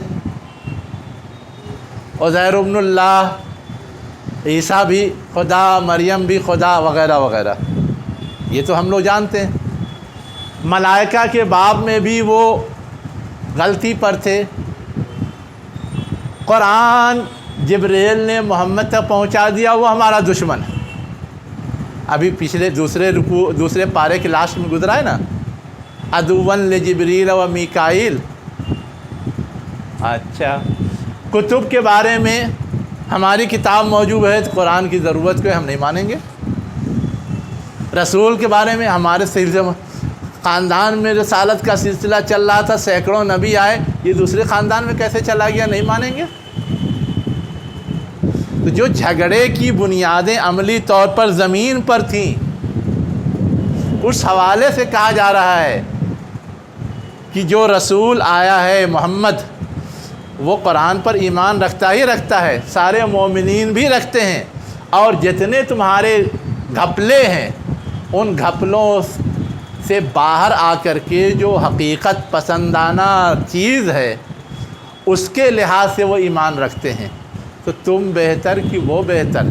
عزیر ابن اللہ، عیسیٰ بھی خدا، مریم بھی خدا، وغیرہ وغیرہ، یہ تو ہم لوگ جانتے ہیں۔ ملائکہ کے باب میں بھی وہ غلطی پر تھے۔ قرآن جبریل نے محمد تک پہنچا دیا، وہ ہمارا دشمن ہے۔ ابھی پچھلے دوسرے پارے کے لاسٹ میں گزرا ہے نا، عدوً لجبریل و میکائیل۔ اچھا، کتب کے بارے میں ہماری کتاب موجود ہے تو قرآن کی ضرورت کو ہم نہیں مانیں گے۔ رسول کے بارے میں ہمارے سلسلے خاندان میں رسالت کا سلسلہ چل رہا تھا، سینکڑوں نبی آئے، یہ دوسرے خاندان میں کیسے چلا گیا، نہیں مانیں گے۔ تو جو جھگڑے کی بنیادیں عملی طور پر زمین پر تھیں، اس حوالے سے کہا جا رہا ہے کہ جو رسول آیا ہے محمد، وہ قرآن پر ایمان رکھتا ہی رکھتا ہے، سارے مومنین بھی رکھتے ہیں، اور جتنے تمہارے گھپلے ہیں ان گھپلوں سے باہر آ کر کے جو حقیقت پسندانہ چیز ہے اس کے لحاظ سے وہ ایمان رکھتے ہیں، تو تم بہتر کہ وہ بہتر۔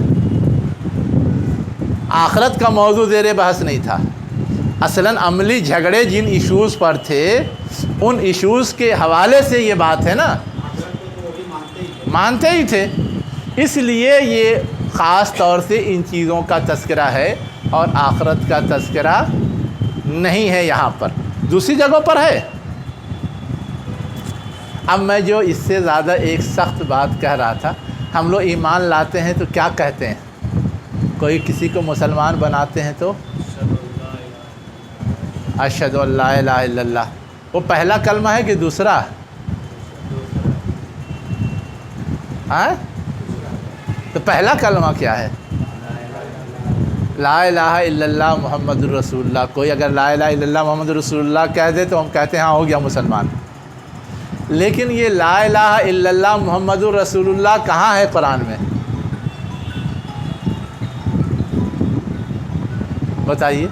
آخرت کا موضوع زیر بحث نہیں تھا، اصلاً عملی جھگڑے جن ایشوز پر تھے ان ایشوز کے حوالے سے یہ بات ہے نا، آخرت کو تو وہ بھی مانتے ہی تھے، اس لیے یہ خاص طور سے ان چیزوں کا تذکرہ ہے اور آخرت کا تذکرہ نہیں ہے یہاں پر، دوسری جگہوں پر ہے۔ اب میں جو اس سے زیادہ ایک سخت بات کہہ رہا تھا، ہم لوگ ایمان لاتے ہیں تو کیا کہتے ہیں؟ کوئی کسی کو مسلمان بناتے ہیں تو اشہد ان لا الہ الا اللہ، وہ پہلا کلمہ ہے کہ دوسرا؟ ہاں تو پہلا کلمہ کیا ہے؟ لا الہ الا اللہ محمد الرسول اللہ۔ کوئی اگر لا الہ الا اللہ محمد الرسول اللہ کہہ دے تو ہم کہتے ہیں ہاں ہو گیا مسلمان، لیکن یہ لا الہ الا اللہ محمد الرسول اللہ کہاں ہے قرآن میں؟ بتائیے۔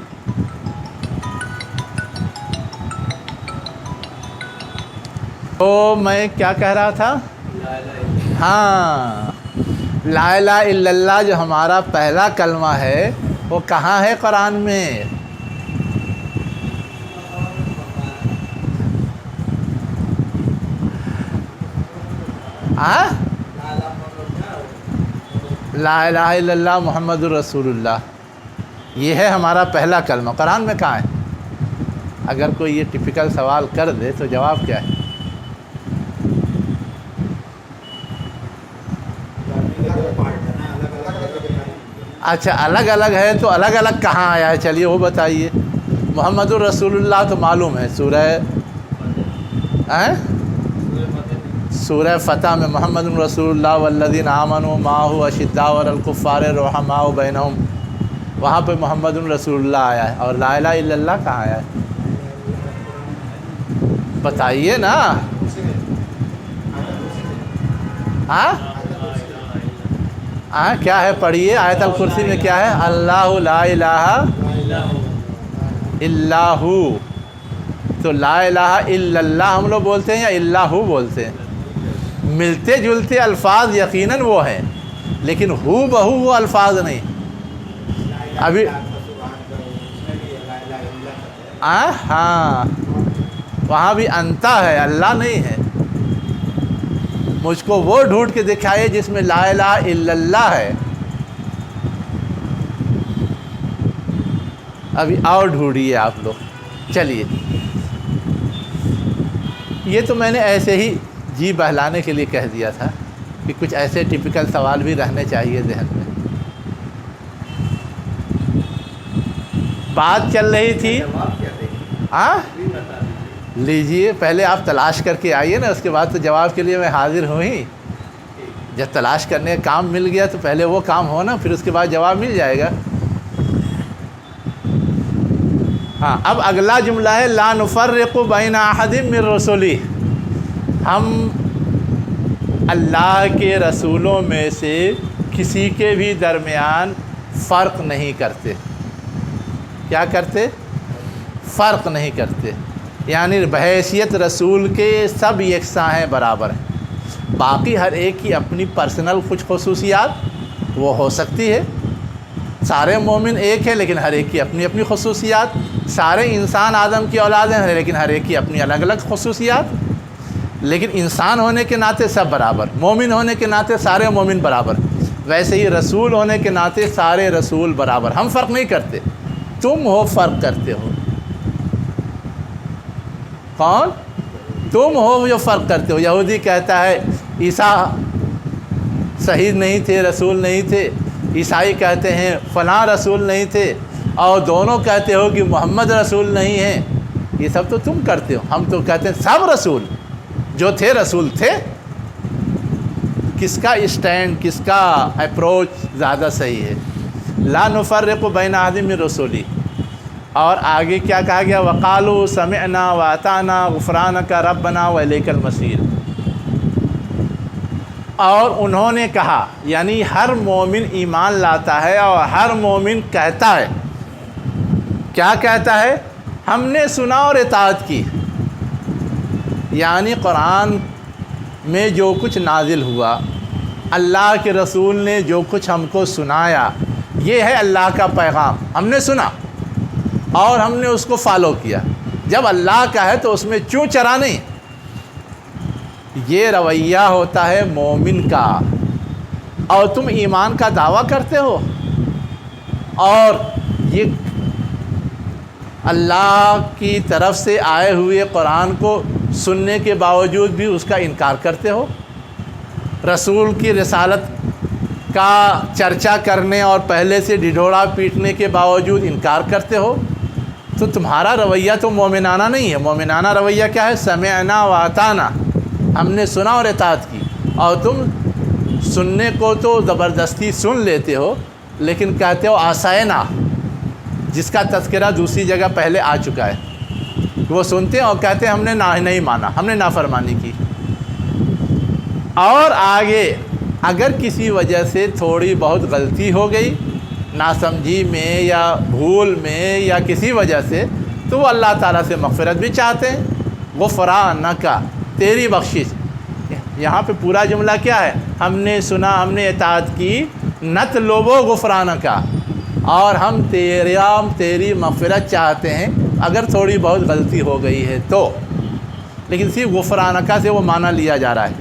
تو میں کیا کہہ رہا تھا؟ ہاں، لا الہ الا اللہ جو ہمارا پہلا کلمہ ہے وہ کہاں ہے قرآن میں؟ لا الہ الا اللہ محمد الرسول اللہ، یہ ہے ہمارا پہلا کلمہ، قرآن میں کہاں ہے؟ اگر کوئی یہ ٹپیکل سوال کر دے تو جواب کیا ہے؟ اچھا الگ الگ ہے تو الگ الگ کہاں آیا ہے؟ چلیے وہ بتائیے۔ محمد الرسول اللہ تو معلوم ہے، سورہ فتح میں محمد رسول اللہ والذین آمنوا معہ اشداء علی الکفار رحماء بینہم، وہاں پہ محمد رسول اللہ آیا ہے، اور لا الہ الا اللہ کہاں آیا ہے؟ بتائیے نا۔ کیا ہے؟ پڑھیے آیت الکرسی میں کیا ہے؟ اللہ لا الہ الا ہو۔ تو لا الہ الا اللہ ہم لوگ بولتے ہیں یا اللہ ہو بولتے ہیں؟ ملتے جلتے الفاظ یقیناً وہ ہیں، لیکن ہو بہو وہ الفاظ نہیں۔ ابھی ہاں وہاں بھی انتا ہے، اللہ نہیں ہے۔ مجھ کو وہ ڈھونڈ کے دکھائے جس میں لا الہ الا اللہ ہے۔ ابھی اور ڈھونڈیے آپ لوگ۔ چلیے، یہ تو میں نے ایسے ہی جی بہلانے کے لیے کہہ دیا تھا کہ کچھ ایسے ٹپیکل سوال بھی رہنے چاہیے ذہن میں۔ بات چل رہی تھی، لیجئے پہلے آپ تلاش کر کے آئیے نا، اس کے بعد تو جواب کے لیے میں حاضر ہوں ہی۔ جب تلاش کرنے کا کام مل گیا تو پہلے وہ کام ہو نا، پھر اس کے بعد جواب مل جائے گا۔ ہاں، اب اگلا جملہ ہے لا نفرق بین احد من رسلہ، ہم اللہ کے رسولوں میں سے کسی کے بھی درمیان فرق نہیں کرتے۔ کیا کرتے؟ فرق نہیں کرتے، یعنی بحیثیت رسول کے سب یکساں ہیں، برابر ہیں۔ باقی ہر ایک کی اپنی پرسنل کچھ خصوصیات وہ ہو سکتی ہے، سارے مومن ایک ہیں لیکن ہر ایک کی اپنی اپنی خصوصیات، سارے انسان آدم کی اولاد ہیں لیکن ہر ایک کی اپنی الگ الگ خصوصیات، لیکن انسان ہونے کے ناطے سب برابر، مومن ہونے کے ناطے سارے مومن برابر، ویسے ہی رسول ہونے کے ناطے سارے رسول برابر۔ ہم فرق نہیں کرتے، تم ہو فرق کرتے ہو۔ کون؟ تم ہو جو فرق کرتے ہو۔ یہودی کہتا ہے عیسیٰ صحیح نہیں تھے، رسول نہیں تھے، عیسائی کہتے ہیں فلاں رسول نہیں تھے، اور دونوں کہتے ہو کہ محمد رسول نہیں ہیں۔ یہ سب تو تم کرتے ہو، ہم تو کہتے ہیں سب رسول جو تھے رسول تھے۔ کس کا اسٹینڈ، کس کا اپروچ زیادہ صحیح ہے؟ لا نفرق بین احد من رسلہ۔ اور آگے کیا کہا گیا؟ وقالوا سمعنا واطعنا غفرانک ربنا والیک المصیر۔ اور انہوں نے کہا، یعنی ہر مومن ایمان لاتا ہے اور ہر مومن کہتا ہے، کیا کہتا ہے؟ ہم نے سنا اور اطاعت کی، یعنی قرآن میں جو کچھ نازل ہوا، اللہ کے رسول نے جو کچھ ہم کو سنایا، یہ ہے اللہ کا پیغام، ہم نے سنا اور ہم نے اس کو فالو کیا۔ جب اللہ کا ہے تو اس میں چوں چرا نہیں، یہ رویہ ہوتا ہے مومن کا۔ اور تم ایمان کا دعویٰ کرتے ہو اور یہ اللہ کی طرف سے آئے ہوئے قرآن کو سننے کے باوجود بھی اس کا انکار کرتے ہو، رسول کی رسالت کا چرچا کرنے اور پہلے سے ڈھڈوڑا پیٹنے کے باوجود انکار کرتے ہو، تو تمہارا رویہ تو مومنانہ نہیں ہے۔ مومنانہ رویہ کیا ہے؟ سمعنا و اطعنا، ہم نے سنا اور اطاعت کی۔ اور تم سننے کو تو زبردستی سن لیتے ہو، لیکن کہتے ہو آسائنا، جس کا تذکرہ دوسری جگہ پہلے آ چکا ہے۔ وہ سنتے ہیں اور کہتے ہیں ہم نے نہیں مانا، ہم نے نافرمانی کی۔ اور آگے اگر کسی وجہ سے تھوڑی بہت غلطی ہو گئی، ناسمجھی میں یا بھول میں یا کسی وجہ سے، تو وہ اللہ تعالیٰ سے مغفرت بھی چاہتے ہیں۔ غفرانک، تیری بخشش۔ یہاں پہ پورا جملہ کیا ہے؟ ہم نے سنا، ہم نے اطاعت کی، نطلب غفرانک، اور ہم تیری مغفرت چاہتے ہیں اگر تھوڑی بہت غلطی ہو گئی ہے تو۔ لیکن صرف غفرانک سے وہ معنی لیا جا رہا ہے،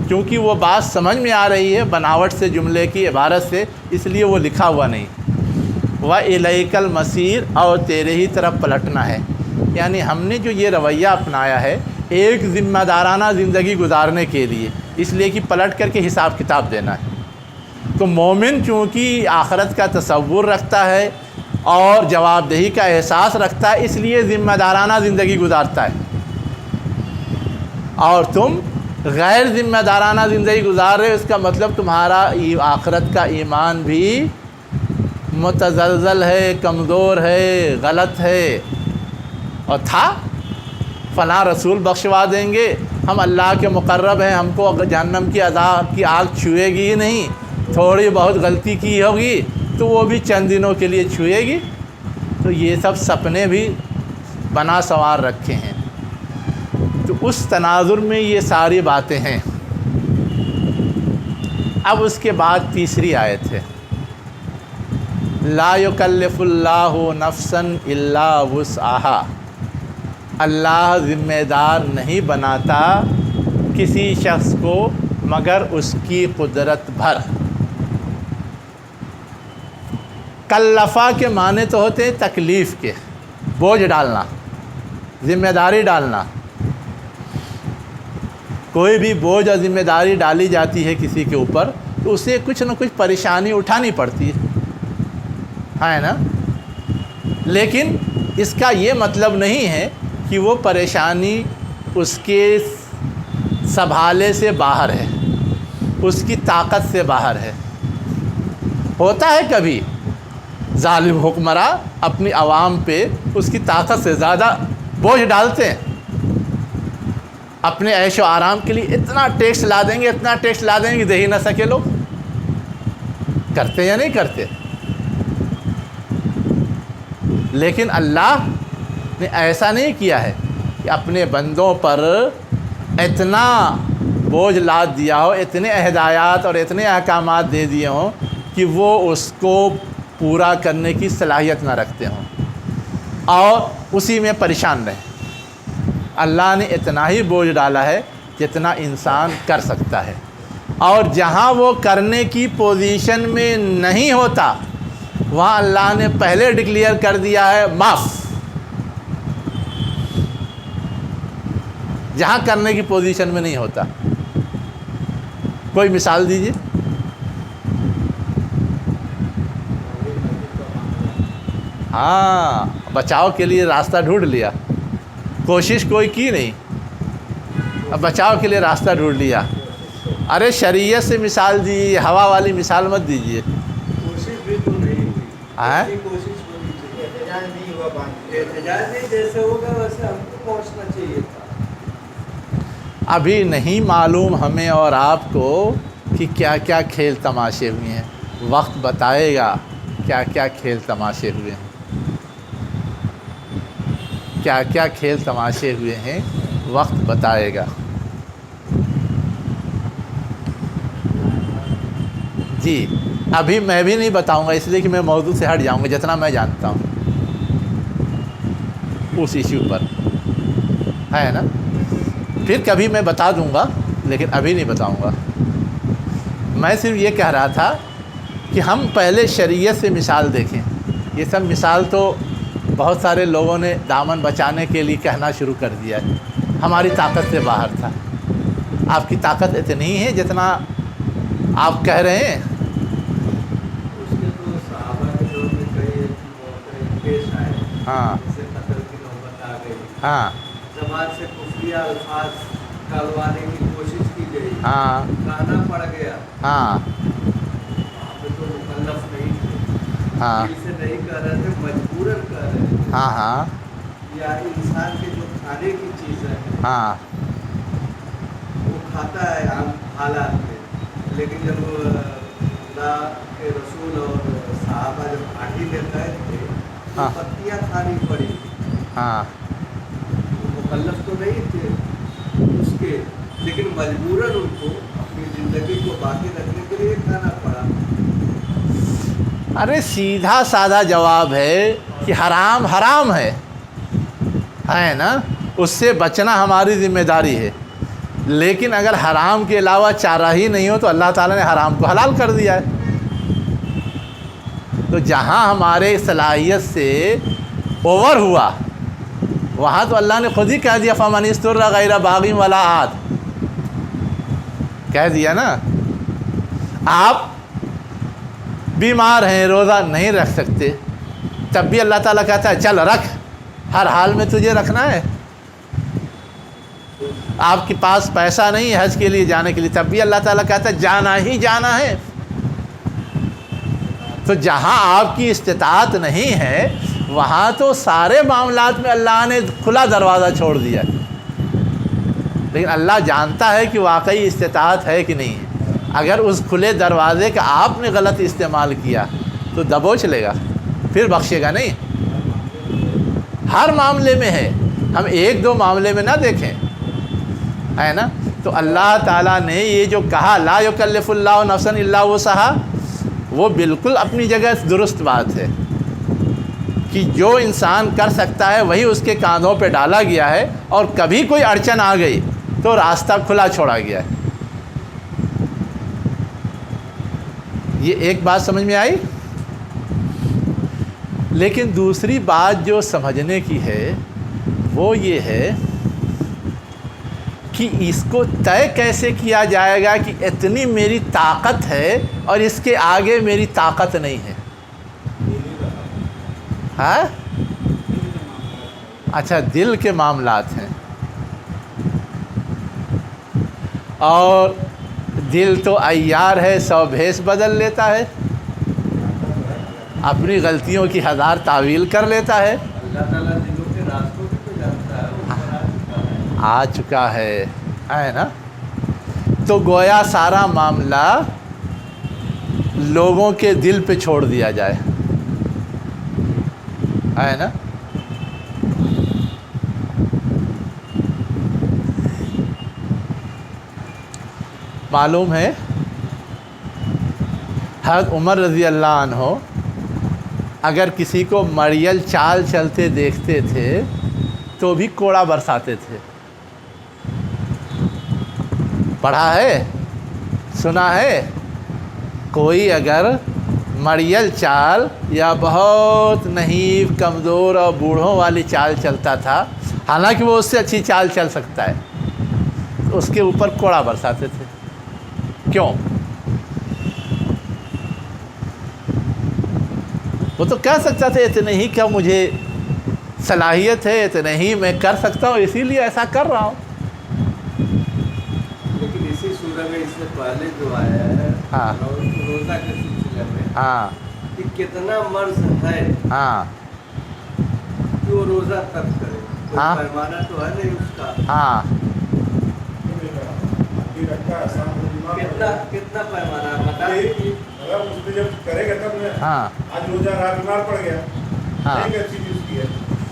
کیونکہ وہ بات سمجھ میں آ رہی ہے بناوٹ سے، جملے کی عبارت سے، اس لیے وہ لکھا ہوا نہیں۔ وَإِلَيْكَ الْمَصِيرُ، اور تیرے ہی طرف پلٹنا ہے۔ یعنی ہم نے جو یہ رویہ اپنایا ہے ایک ذمہ دارانہ زندگی گزارنے کے لیے، اس لیے کہ پلٹ کر کے حساب کتاب دینا ہے۔ تو مومن چونکہ آخرت کا تصور رکھتا ہے اور جواب دہی کا احساس رکھتا ہے، اس لیے ذمہ دارانہ زندگی گزارتا ہے۔ اور تم غیر ذمہ دارانہ زندگی گزار رہے ہو، اس کا مطلب تمہارا آخرت کا ایمان بھی متزلزل ہے، کمزور ہے، غلط ہے۔ اور تھا فلاں رسول بخشوا دیں گے، ہم اللہ کے مقرب ہیں، ہم کو جہنم کی عذاب کی آگ چھوئے گی ہی نہیں، تھوڑی بہت غلطی کی ہوگی تو وہ بھی چند دنوں کے لیے چھوئے گی۔ تو یہ سب سپنے بھی بنا سنوار رکھے ہیں۔ تو اس تناظر میں یہ ساری باتیں ہیں۔ اب اس کے بعد تیسری آیت ہے، لا یکلف اللہ نفسا الا وسعها، اللہ ذمہ دار نہیں بناتا کسی شخص کو مگر اس کی قدرت بھر۔ کلفہ کے معنی تو ہوتے ہیں تکلیف کے، بوجھ ڈالنا، ذمہ داری ڈالنا۔ کوئی بھی بوجھ اور ذمہ داری ڈالی جاتی ہے کسی کے اوپر تو اسے کچھ نہ کچھ پریشانی اٹھانی پڑتی ہے نا۔ لیکن اس کا یہ مطلب نہیں ہے کہ وہ پریشانی اس کے سنبھالے سے باہر ہے، اس کی طاقت سے باہر ہے۔ ہوتا ہے کبھی ظالم حکمراں اپنی عوام پہ اس کی طاقت سے زیادہ بوجھ ڈالتے ہیں، اپنے عیش و آرام کے لیے اتنا ٹیکس لا دیں گے، اتنا ٹیکس لا دیں گے کہ دے ہی نہ سکے لوگ۔ کرتے یا نہیں کرتے؟ لیکن اللہ نے ایسا نہیں کیا ہے کہ اپنے بندوں پر اتنا بوجھ لاد دیا ہو، اتنے ہدایات اور اتنے احکامات دے دیے ہوں کہ وہ اس کو پورا کرنے کی صلاحیت نہ رکھتے ہوں اور اسی میں پریشان رہیں۔ اللہ نے اتنا ہی بوجھ ڈالا ہے جتنا انسان کر سکتا ہے، اور جہاں وہ کرنے کی پوزیشن میں نہیں ہوتا وہاں اللہ نے پہلے ڈکلیئر کر دیا ہے معاف۔ جہاں کرنے کی پوزیشن میں نہیں ہوتا، کوئی مثال دیجیے۔ ہاں، بچاؤ کے لیے راستہ ڈھونڈ لیا، کوشش کوئی کی نہیں، اب بچاؤ کے لیے راستہ ڈھونڈ لیا۔ ارے شریعت سے مثال دیجیے، ہوا والی مثال مت دیجیے۔ کوشش بھی تو نہیں ہوئی، ہیں؟ کوشش ہونی چاہیے، احتجاج نہیں ہوا بات۔ احتجاج نہیں، جیسے ہوگا ویسے ہم کو پہنچنا چاہیے تھا۔ ابھی نہیں معلوم ہمیں اور آپ کو کہ کیا کیا کھیل تماشے ہوئے ہیں، وقت بتائے گا کیا کیا کھیل تماشے ہوئے ہیں۔ کیا کیا کھیل تماشے ہوئے ہیں وقت بتائے گا۔ جی ابھی میں بھی نہیں بتاؤں گا، اس لیے کہ میں موضوع سے ہٹ جاؤں گا، جتنا میں جانتا ہوں اس ایشو پر ہے نا، پھر کبھی میں بتا دوں گا لیکن ابھی نہیں بتاؤں گا۔ میں صرف یہ کہہ رہا تھا کہ ہم پہلے شریعت سے مثال دیکھیں۔ یہ سب مثال تو بہت سارے لوگوں نے دامن بچانے کے لیے کہنا شروع کر دیا ہے، ہماری طاقت سے باہر تھا۔ آپ کی طاقت اتنی ہے جتنا آپ کہہ رہے ہیں۔ اس کے تو صحابہ کے دور میں کئی موقع پیش آئے، ہاں جیسے قتل کی نوبت آ گئی، ہاں زبان سے کفریہ الفاظ نکالوانے کی کوشش کی گئی، ہاں کہنا پڑ گیا، ہاں وہاں پہ تو مکلف نہیں تھے، ہاں دل سے نہیں کہہ رہے تھے، مجبوراً کہہ رہے تھے، ہاں ہاں یا انسان کے جو کھانے کی چیزیں ہیں ہاں وہ کھاتا ہے عام حالات میں، لیکن جب اللہ کے رسول اور صحابہ جب آٹھی لے گئے تھے تو ہاں پتیاں کھانی پڑی، ہاں مکلف تو نہیں تھے اس کے، لیکن مجبوراً ان کو اپنی زندگی کو باقی رکھنے کے لیے کھانا پڑا۔ ارے سیدھا سادہ جواب ہے کہ حرام حرام ہے نا، اس سے بچنا ہماری ذمہ داری ہے، لیکن اگر حرام کے علاوہ چارہ ہی نہیں ہو تو اللہ تعالیٰ نے حرام کو حلال کر دیا ہے۔ تو جہاں ہمارے صلاحیت سے اوور ہوا وہاں تو اللہ نے خود ہی کہہ دیا فَمَنِ اسْتُرَّ غَيْرَ بَاغٍ وَلَا عَادٍ، کہہ دیا نا۔ آپ بیمار ہیں، روزہ نہیں رکھ سکتے، تب بھی اللہ تعالیٰ کہتا ہے چل رکھ، ہر حال میں تجھے رکھنا ہے۔ آپ کے پاس پیسہ نہیں ہے حج کے لیے جانے کے لیے، تب بھی اللہ تعالیٰ کہتا ہے جانا ہی جانا ہے۔ تو جہاں آپ کی استطاعت نہیں ہے وہاں تو سارے معاملات میں اللہ نے کھلا دروازہ چھوڑ دیا ہے، لیکن اللہ جانتا ہے کہ واقعی استطاعت ہے کہ نہیں ہے۔ اگر اس کھلے دروازے کا آپ نے غلط استعمال کیا تو دبوچ لے گا، پھر بخشے گا نہیں۔ ہر معاملے میں ہے، ہم ایک دو معاملے میں نہ دیکھیں، ہے نا۔ تو اللہ تعالیٰ نے یہ جو کہا لا یکلف اللہ نفسا الا وسعہا، وہ بالکل اپنی جگہ درست بات ہے کہ جو انسان کر سکتا ہے وہی اس کے کاندھوں پہ ڈالا گیا ہے، اور کبھی کوئی اڑچن آ گئی تو راستہ کھلا چھوڑا گیا ہے۔ یہ ایک بات سمجھ میں آئی۔ لیکن دوسری بات جو سمجھنے کی ہے وہ یہ ہے کہ اس کو طے کیسے کیا جائے گا کہ اتنی میری طاقت ہے اور اس کے آگے میری طاقت نہیں ہے۔ ہاں اچھا، دل کے معاملات ہیں، اور دل تو عیار ہے، 100 بھیس بدل لیتا ہے، اپنی غلطیوں کی 1000 تعویل کر لیتا ہے۔ اللہ تعالیٰ دلوں کے راستوں کو تو جانتا ہے، وہ پر آ چکا ہے۔ ہے نا۔ تو گویا سارا معاملہ لوگوں کے دل پہ چھوڑ دیا جائے، ہے نا۔ معلوم ہے حضرت عمر رضی اللہ عنہ اگر کسی کو مریل چال چلتے دیکھتے تھے تو بھی کوڑا برساتے تھے۔ پڑھا ہے، سنا ہے، کوئی اگر مریل چال یا بہت نحیف کمزور اور بوڑھوں والی چال چلتا تھا، حالانکہ وہ اس سے اچھی چال چل سکتا ہے، تو اس کے اوپر کوڑا برساتے تھے۔ کیوں؟ وہ تو کہہ سکتا تھا اتنے ہی کیا مجھے صلاحیت ہے، اتنے ہی میں کر سکتا ہوں، اسی لیے ایسا کر رہا ہوں۔ لیکن اسی سورہ میں اس سے پہلے جو آیا ہے ہاں روزہ کے سلسلے میں ہاں کہ کتنا مرض ہے ہاں کہ وہ روزہ ترک کرے، کوئی ہاں پیمانہ تو ہے نہیں اس کا۔ ہاں کتنا پیمانہ بتا دیجیے۔ اس پہ جب کرے گا تب ہاں آج روزہ رات بیمار پڑ گیا، ہاں ایک اچھی چیز کی ہے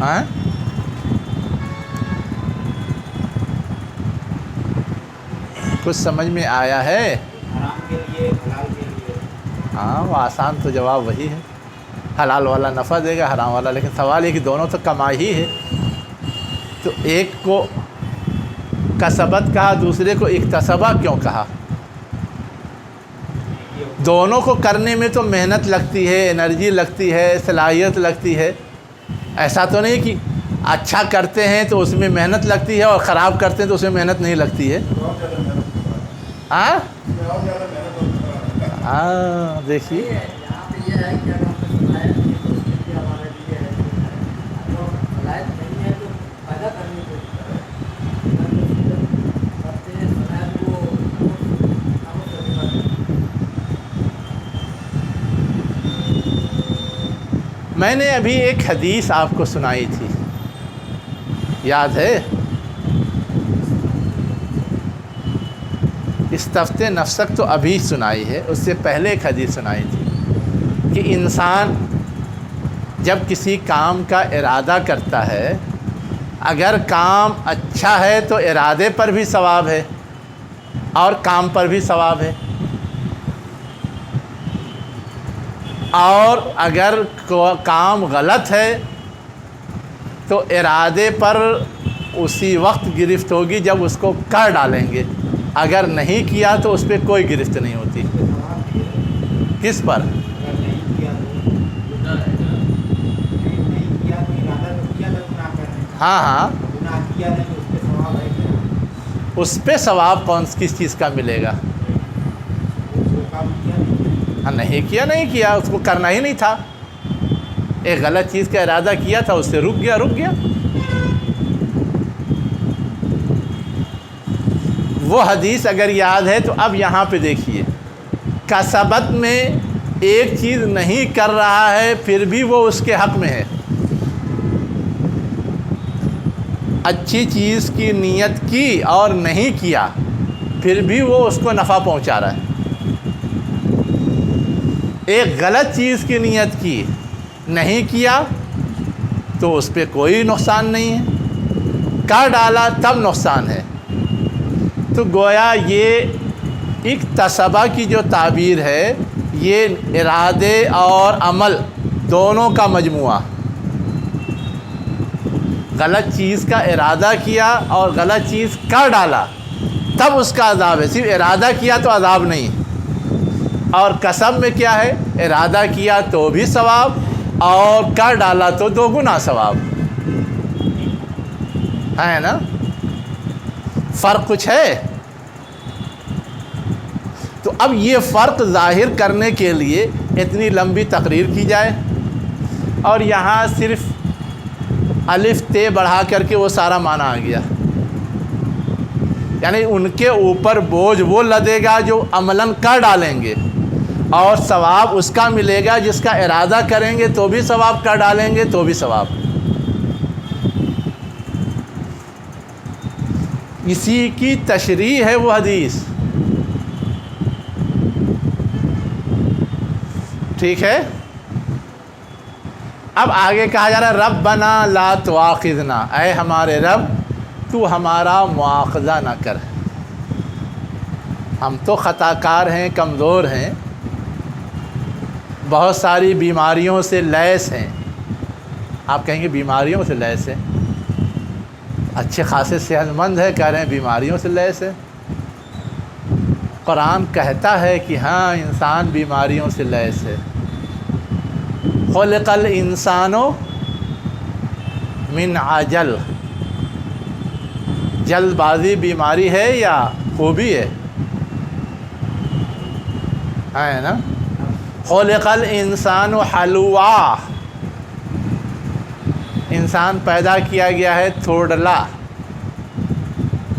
ہاں کچھ سمجھ میں آیا ہے؟ حرام کے لیے حلال کے لیے. ہاں وہ آسان تو جواب وہی ہے. حلال والا نفع دے گا، حرام والا، لیکن سوال یہ کہ دونوں تو کمائی ہی ہے. تو ایک کو کسبت کہا، دوسرے کو اکتسبہ کیوں کہا؟ دونوں کو کرنے میں تو محنت لگتی ہے، انرجی لگتی ہے، صلاحیت لگتی ہے. ایسا تو نہیں کہ اچھا کرتے ہیں تو اس میں محنت لگتی ہے اور خراب کرتے ہیں تو اس میں محنت نہیں لگتی ہے. ہاں ہاں دیکھیے یہاں پہ یہ ہے کہ اگر ہم نے صلاحیت نہیں ہے تو اس کے لیے ہمارے لیے ہے کہ اگر صلاحیت نہیں ہے تو پیدا کرنے کی کوشش کریں. کرتے ہیں صلاحیت کو میں نے ابھی ایک حدیث آپ کو سنائی تھی، یاد ہے؟ استفت نفسک تو ابھی سنائی ہے، اس سے پہلے ایک حدیث سنائی تھی کہ انسان جب کسی کام کا ارادہ کرتا ہے، اگر کام اچھا ہے تو ارادے پر بھی ثواب ہے اور کام پر بھی ثواب ہے، اور اگر کام غلط ہے تو ارادے پر اسی وقت گرفت ہوگی جب اس کو کر ڈالیں گے. اگر نہیں کیا تو اس پہ کوئی گرفت نہیں ہوتی. کس پر؟ اگر نہیں کیا تو ارادہ تو کیا تھا گناہ کرنے کا. ہاں ہاں گناہ کیا نہیں تو اس پہ ثواب ہے کیا؟ اس پہ ثواب کس چیز کا ملے گا؟ وہ کام کیا نہیں. ہاں نہیں کیا اس کو کرنا ہی نہیں تھا. ایک غلط چیز کا ارادہ کیا تھا، اس سے رک گیا. وہ حدیث اگر یاد ہے تو اب یہاں پہ دیکھیے، کسبت میں ایک چیز نہیں کر رہا ہے پھر بھی وہ اس کے حق میں ہے. اچھی چیز کی نیت کی اور نہیں کیا پھر بھی وہ اس کو نفع پہنچا رہا ہے. ایک غلط چیز کی نیت کی، نہیں کیا تو اس پہ کوئی نقصان نہیں ہے، کر ڈالا تب نقصان ہے. تو گویا یہ اکتسبہ کی جو تعبیر ہے یہ ارادے اور عمل دونوں کا مجموعہ. غلط چیز کا ارادہ کیا اور غلط چیز کر ڈالا تب اس کا عذاب ہے. صرف ارادہ کیا تو عذاب نہیں. اور کسب میں کیا ہے؟ ارادہ کیا تو بھی ثواب اور کر ڈالا تو 2 گنا ثواب ہے نا. فرق کچھ ہے؟ تو اب یہ فرق ظاہر کرنے کے لیے اتنی لمبی تقریر کی جائے اور یہاں صرف الف تے بڑھا کر کے وہ سارا معنی آ گیا. یعنی ان کے اوپر بوجھ وہ لدے گا جو عملاً کر ڈالیں گے، اور ثواب اس کا ملے گا جس کا ارادہ کریں گے تو بھی ثواب، کر ڈالیں گے تو بھی ثواب. اسی کی تشریح ہے وہ حدیث. ٹھیک ہے. اب آگے کہا جا رہا ہے ربنا لا تواخذنا، اے ہمارے رب تو ہمارا مواخذہ نہ کر. ہم تو خطا کار ہیں، کمزور ہیں، بہت ساری بیماریوں سے لیس ہیں. آپ کہیں گے بیماریوں سے لیس ہیں؟ اچھے خاصے صحت مند ہے، کہہ رہے ہیں بیماریوں سے لیس ہے. قرآن کہتا ہے کہ ہاں انسان بیماریوں سے لیس ہے. خلق الانسان من عجل، جلد بازی بیماری ہے یا خوبی ہے نا. خلق الانسان حلوا، انسان پیدا کیا گیا ہے تھوڑلا.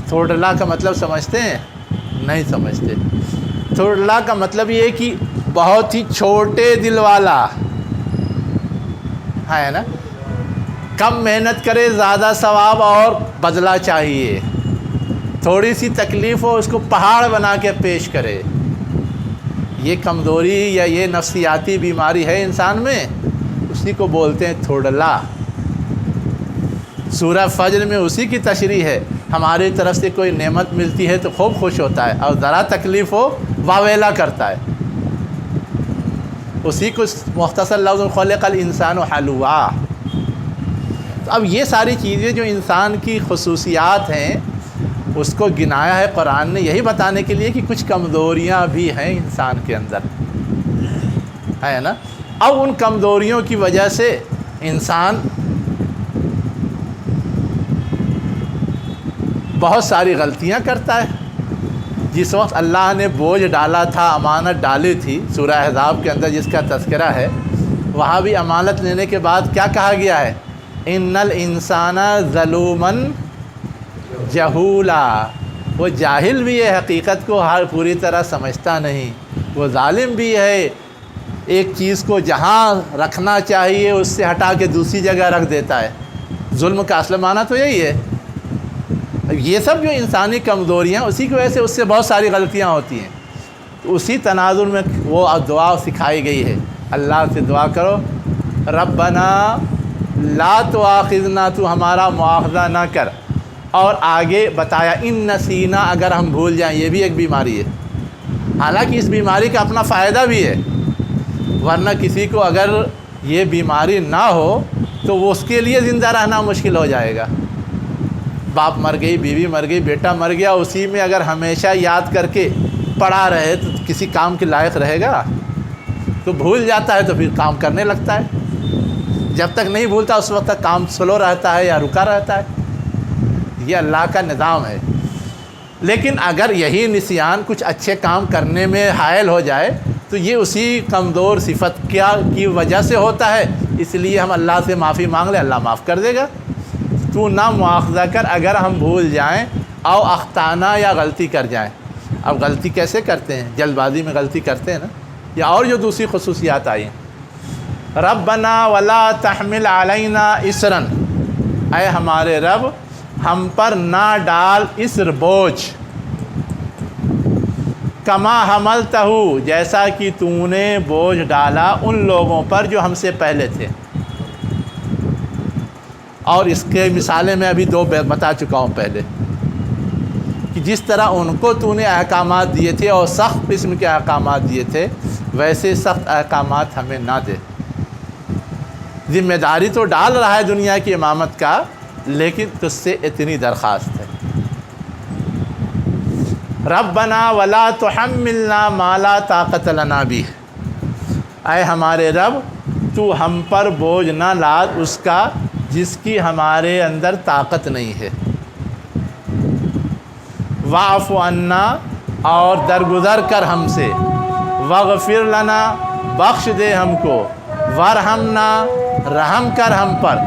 تھوڑلا کا مطلب سمجھتے ہیں؟ نہیں سمجھتے. تھوڑلا کا مطلب یہ کہ بہت ہی چھوٹے دل والا ہے نا. کم محنت کرے، زیادہ ثواب اور بدلہ چاہیے. تھوڑی سی تکلیف ہو اس کو پہاڑ بنا کے پیش کرے. یہ کمزوری یا یہ نفسیاتی بیماری ہے انسان میں، اسی کو بولتے ہیں تھوڑلا. سورہ فجر میں اسی کی تشریح ہے. ہماری طرف سے کوئی نعمت ملتی ہے تو خوب خوش ہوتا ہے، اور ذرا تکلیف ہو واویلا کرتا ہے. اسی کو مختصر لفظ خلق الانسان حلوٰ. تو اب یہ ساری چیزیں جو انسان کی خصوصیات ہیں اس کو گنایا ہے قرآن نے یہی بتانے کے لیے کہ کچھ کمزوریاں بھی ہیں انسان کے اندر، ہے نا. اب ان کمزوریوں کی وجہ سے انسان بہت ساری غلطیاں کرتا ہے. جس وقت اللہ نے بوجھ ڈالا تھا، امانت ڈالی تھی، سورہ احزاب کے اندر جس کا تذکرہ ہے، وہاں بھی امانت لینے کے بعد کیا کہا گیا ہے؟ ان الانسان ظلوما جہولا. وہ جاہل بھی ہے، حقیقت کو پوری طرح سمجھتا نہیں. وہ ظالم بھی ہے، ایک چیز کو جہاں رکھنا چاہیے اس سے ہٹا کے دوسری جگہ رکھ دیتا ہے. ظلم کا اصل معنی تو یہی ہے. یہ سب جو انسانی کمزوریاں اسی کی وجہ سے اس سے بہت ساری غلطیاں ہوتی ہیں. اسی تناظر میں وہ دعا سکھائی گئی ہے. اللہ سے دعا کرو ربنا لا تؤاخذنا، تو ہمارا مواخذہ نہ کر. اور آگے بتایا ان نسینا، اگر ہم بھول جائیں، یہ بھی ایک بیماری ہے. حالانکہ اس بیماری کا اپنا فائدہ بھی ہے، ورنہ کسی کو اگر یہ بیماری نہ ہو تو وہ اس کے لیے زندہ رہنا مشکل ہو جائے گا. باپ مر گئی، بیوی مر گئی، بیٹا مر گیا، اسی میں اگر ہمیشہ یاد کر کے پڑا رہے تو کسی کام کے لائق رہے گا؟ تو بھول جاتا ہے تو پھر کام کرنے لگتا ہے. جب تک نہیں بھولتا اس وقت تک کام سلو رہتا ہے یا رکا رہتا ہے. یہ اللہ کا نظام ہے. لیکن اگر یہی نسیان کچھ اچھے کام کرنے میں حائل ہو جائے تو یہ اسی کمزور صفت کی وجہ سے ہوتا ہے. اس لیے ہم اللہ سے معافی مانگ لیں، اللہ معاف کر دے گا. تو نہ مواخذہ کر اگر ہم بھول جائیں او اختانہ، یا غلطی کر جائیں. اب غلطی کیسے کرتے ہیں؟ جلد بازی میں غلطی کرتے ہیں نا. یا اور جو دوسری خصوصیات آئی ہیں، ربنا ولا تحمل علینا اسرا، اے ہمارے رب ہم پر نہ ڈال اسر، بوجھ، کما حملتہ، جیسا کہ تو نے بوجھ ڈالا ان لوگوں پر جو ہم سے پہلے تھے. اور اس کے مثالیں میں ابھی دو بتا چکا ہوں پہلے، کہ جس طرح ان کو تو نے احکامات دیے تھے اور سخت قسم کے احکامات دیے تھے، ویسے سخت احکامات ہمیں نہ دے. ذمہ داری تو ڈال رہا ہے دنیا کی امامت کا، لیکن تجھ سے اتنی درخواست ہے، ربنا ولا تحملنا ما لا طاقت لنا بہ، اے ہمارے رب تو ہم پر بوجھ نہ لاد اس کا جس کی ہمارے اندر طاقت نہیں ہے. واعف عنا، اور درگزر کر ہم سے، واغفر لنا، بخش دے ہم کو، وارحمنا، رحم کر ہم پر،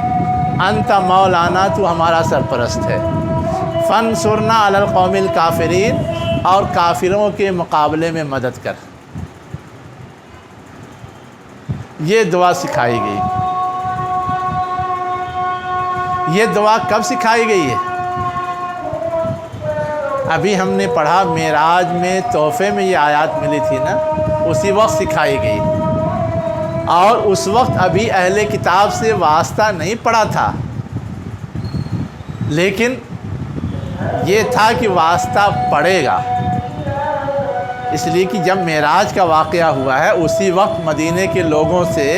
انت مولانا، تو ہمارا سرپرست ہے، فانصرنا علی القوم الکافرین، اور کافروں کے مقابلے میں مدد کر. یہ دعا سکھائی گئی. یہ دعا کب سکھائی گئی ہے؟ ابھی ہم نے پڑھا معراج میں تحفے میں یہ آیات ملی تھی نا، اسی وقت سکھائی گئی. اور اس وقت ابھی اہل کتاب سے واسطہ نہیں پڑا تھا، لیکن یہ تھا کہ واسطہ پڑے گا. اس لیے کہ جب معراج کا واقعہ ہوا ہے اسی وقت مدینے کے لوگوں سے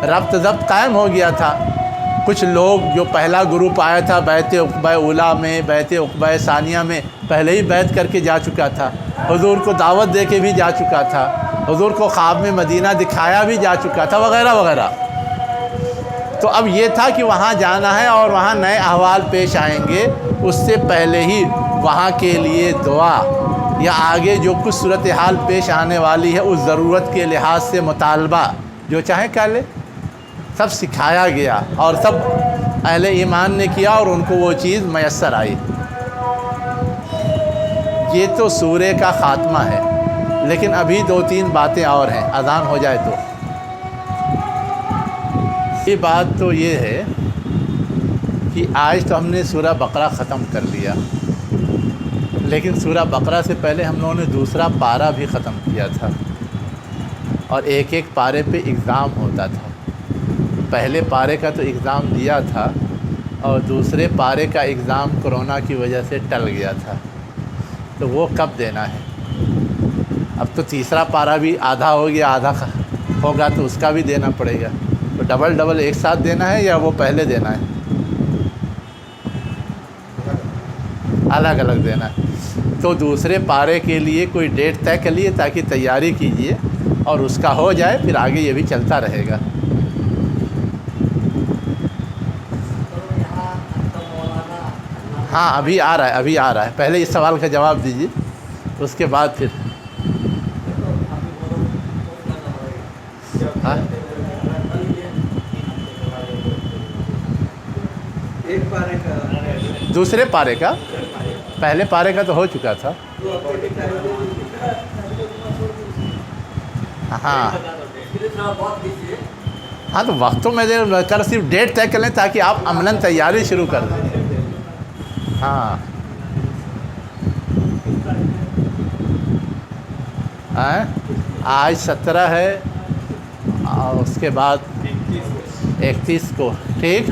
ربط ضبط قائم ہو گیا تھا. کچھ لوگ جو پہلا گروپ آیا تھا بیعت عقبہ اولیٰ میں، بیعت عقبہ ثانیہ میں پہلے ہی بیعت کر کے جا چکا تھا، حضور کو دعوت دے کے بھی جا چکا تھا، حضور کو خواب میں مدینہ دکھایا بھی جا چکا تھا، وغیرہ وغیرہ. تو اب یہ تھا کہ وہاں جانا ہے اور وہاں نئے احوال پیش آئیں گے. اس سے پہلے ہی وہاں کے لیے دعا یا آگے جو کچھ صورتحال پیش آنے والی ہے اس ضرورت کے لحاظ سے مطالبہ جو چاہیں کر لے، سب سکھایا گیا اور سب اہل ایمان نے کیا اور ان کو وہ چیز میسر آئی. یہ تو سورے کا خاتمہ ہے، لیکن ابھی دو تین باتیں اور ہیں، اذان ہو جائے تو. یہ بات تو یہ ہے کہ آج تو ہم نے سورہ بقرہ ختم کر لیا، لیکن سورہ بقرہ سے پہلے ہم لوگوں نے دوسرا پارہ بھی ختم کیا تھا، اور ایک ایک پارے پہ اگزام ہوتا تھا. پہلے پارے کا تو اگزام دیا تھا، اور دوسرے پارے کا ایگزام کرونا کی وجہ سے ٹل گیا تھا، تو وہ کب دینا ہے؟ اب تو تیسرا پارا بھی آدھا ہو گیا، آدھا ہوگا تو اس کا بھی دینا پڑے گا، تو ڈبل ایک ساتھ دینا ہے یا وہ پہلے دینا ہے؟ الگ الگ دینا ہے۔ تو دوسرے پارے کے لیے کوئی ڈیٹ طے کر لیے تاکہ تیاری کیجئے اور اس کا ہو جائے، پھر آگے یہ بھی چلتا رہے گا۔ ہاں ابھی آ رہا ہے، پہلے اس سوال کا جواب دیجیے، اس کے بعد پھر ہاں ایک پارے کا دوسرے پارے کا، پہلے پارے کا تو ہو چکا تھا۔ ہاں تو وقت تو میں کل صرف ڈیٹ طے کر لیں تاکہ آپ عملاً تیاری شروع کر دیں۔ ہاں آج 17 ہے اور اس کے بعد 31 کو، ٹھیک؟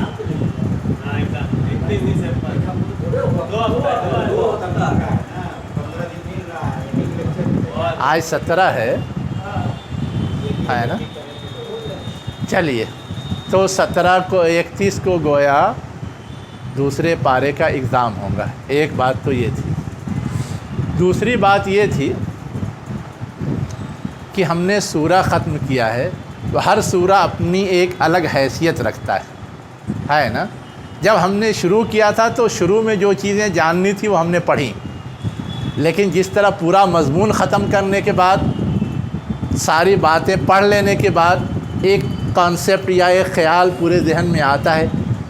آج 17 ہے نا؟ چلیے، تو 17 کو 31 کو گویا دوسرے پارے کا ایگزام ہوگا۔ ایک بات تو یہ تھی۔ دوسری بات یہ تھی کہ ہم نے سورہ ختم کیا ہے، تو ہر سورہ اپنی ایک الگ حیثیت رکھتا ہے نا؟ جب ہم نے شروع کیا تھا تو شروع میں جو چیزیں جاننی تھی وہ ہم نے پڑھی، لیکن جس طرح پورا مضمون ختم کرنے کے بعد، ساری باتیں پڑھ لینے کے بعد ایک کانسیپٹ یا ایک خیال پورے ذہن میں آتا ہے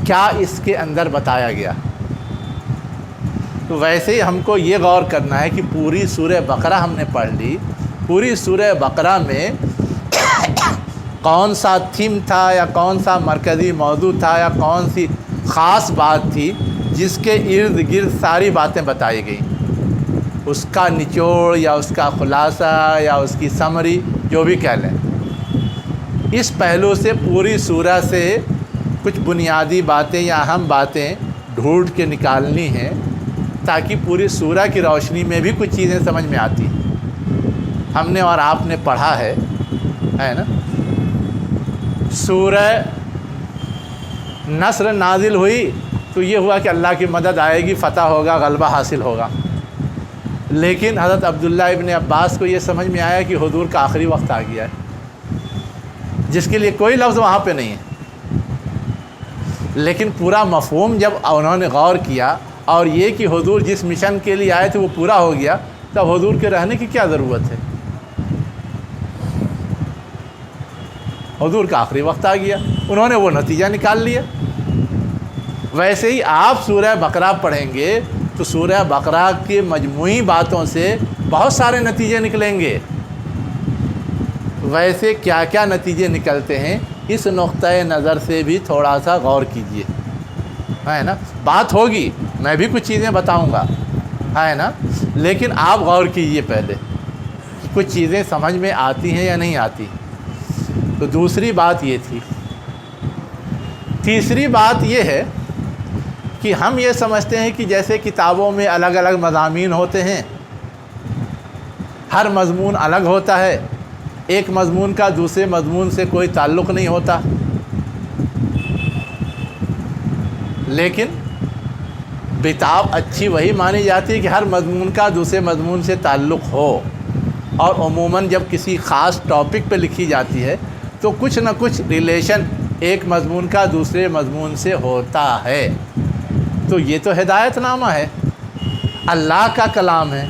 کیا اس کے اندر بتایا گیا، تو ویسے ہی ہم کو یہ غور کرنا ہے کہ پوری سورہ بقرہ ہم نے پڑھ لی، پوری سورہ بقرہ میں کون سا تھیم تھا یا کون سا مرکزی موضوع تھا یا کون سی خاص بات تھی جس کے ارد گرد ساری باتیں بتائی گئیں، اس کا نچوڑ یا اس کا خلاصہ یا اس کی سمری جو بھی کہہ لیں۔ اس پہلو سے پوری سورہ سے کچھ بنیادی باتیں یا اہم باتیں ڈھونڈ کے نکالنی ہیں تاکہ پوری سورہ کی روشنی میں بھی کچھ چیزیں سمجھ میں آتی ہیں۔ ہم نے اور آپ نے پڑھا ہے نا؟ سورہ نصر نازل ہوئی تو یہ ہوا کہ اللہ کی مدد آئے گی، فتح ہوگا، غلبہ حاصل ہوگا، لیکن حضرت عبداللہ ابن عباس کو یہ سمجھ میں آیا کہ حضور کا آخری وقت آ گیا ہے، جس کے لیے کوئی لفظ وہاں پہ نہیں ہے، لیکن پورا مفہوم جب انہوں نے غور کیا اور یہ کہ حضور جس مشن کے لیے آئے تھے وہ پورا ہو گیا، تب حضور کے رہنے کی کیا ضرورت ہے؟ حضور کا آخری وقت آ گیا، انہوں نے وہ نتیجہ نکال لیا۔ ویسے ہی آپ سورہ بقرہ پڑھیں گے تو سورہ بقرہ کی مجموعی باتوں سے بہت سارے نتیجے نکلیں گے۔ ویسے کیا کیا نتیجے نکلتے ہیں اس نقطۂ نظر سے بھی تھوڑا سا غور کیجئے، ہے نا؟ بات ہوگی، میں بھی کچھ چیزیں بتاؤں گا، ہے نا؟ لیکن آپ غور کیجئے پہلے کہ کچھ چیزیں سمجھ میں آتی ہیں یا نہیں آتی۔ تو دوسری بات یہ تھی۔ تیسری بات یہ ہے کہ ہم یہ سمجھتے ہیں کہ جیسے کتابوں میں الگ الگ مضامین ہوتے ہیں، ہر مضمون الگ ہوتا ہے، ایک مضمون کا دوسرے مضمون سے کوئی تعلق نہیں ہوتا، لیکن کتاب اچھی وہی مانی جاتی ہے کہ ہر مضمون کا دوسرے مضمون سے تعلق ہو، اور عموماً جب کسی خاص ٹاپک پہ لکھی جاتی ہے تو کچھ نہ کچھ ریلیشن ایک مضمون کا دوسرے مضمون سے ہوتا ہے۔ تو یہ تو ہدایت نامہ ہے، اللہ کا کلام ہے،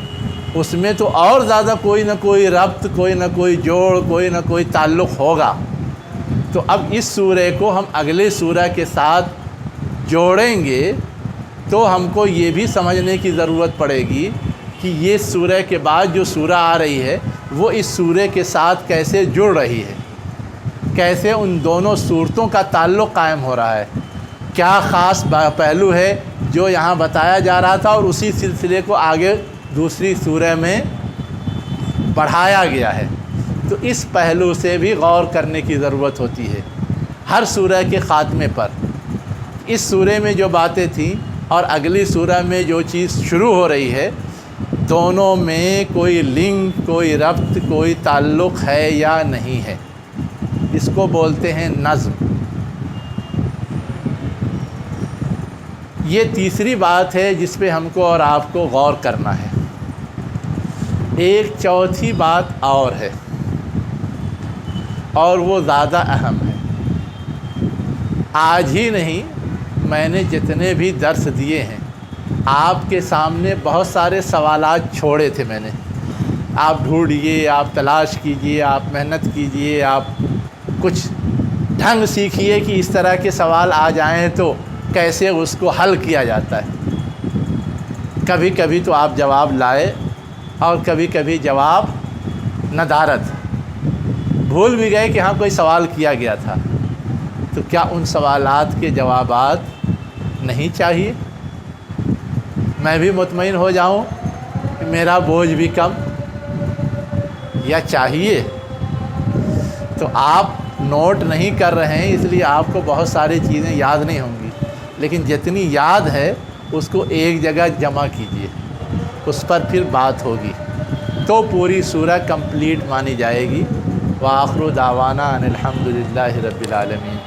اس میں تو اور زیادہ کوئی نہ کوئی ربط، کوئی نہ کوئی جوڑ، کوئی نہ کوئی تعلق ہوگا۔ تو اب اس سورہ کو ہم اگلے سورہ کے ساتھ جوڑیں گے تو ہم کو یہ بھی سمجھنے کی ضرورت پڑے گی کہ یہ سورہ کے بعد جو سورہ آ رہی ہے وہ اس سورہ کے ساتھ کیسے جڑ رہی ہے، کیسے ان دونوں صورتوں کا تعلق قائم ہو رہا ہے، کیا خاص پہلو ہے جو یہاں بتایا جا رہا تھا اور اسی سلسلے کو آگے دوسری سورہ میں بڑھایا گیا ہے۔ تو اس پہلو سے بھی غور کرنے کی ضرورت ہوتی ہے ہر سورہ کے خاتمے پر اس سورہ میں جو باتیں تھیں اور اگلی سورہ میں جو چیز شروع ہو رہی ہے، دونوں میں کوئی لنک، کوئی ربط، کوئی تعلق ہے یا نہیں ہے، اس کو بولتے ہیں نظم۔ یہ تیسری بات ہے جس پہ ہم کو اور آپ کو غور کرنا ہے۔ ایک چوتھی بات اور ہے، اور وہ زیادہ اہم ہے۔ آج ہی نہیں، میں نے جتنے بھی درس دیے ہیں آپ کے سامنے بہت سارے سوالات چھوڑے تھے میں نے۔ آپ ڈھونڈیے، آپ تلاش کیجئے، آپ محنت کیجئے، آپ کچھ ڈھنگ سیکھیے کہ اس طرح کے سوال آ جائیں تو کیسے اس کو حل کیا جاتا ہے۔ کبھی کبھی تو آپ جواب لائے اور کبھی کبھی جواب ندارت، بھول بھی گئے کہ ہاں کوئی سوال کیا گیا تھا۔ تو کیا ان سوالات کے جوابات نہیں چاہیے؟ میں بھی مطمئن ہو جاؤں کہ میرا بوجھ بھی کم، یا چاہیے؟ تو آپ نوٹ نہیں کر رہے ہیں اس لیے آپ کو بہت ساری چیزیں یاد نہیں ہوں گی، لیکن جتنی یاد ہے اس کو ایک جگہ جمع کیجئے، اس پر پھر بات ہوگی تو پوری سورہ کمپلیٹ مانی جائے گی۔ وآخر دعوانا ان الحمد للہ رب العالمین۔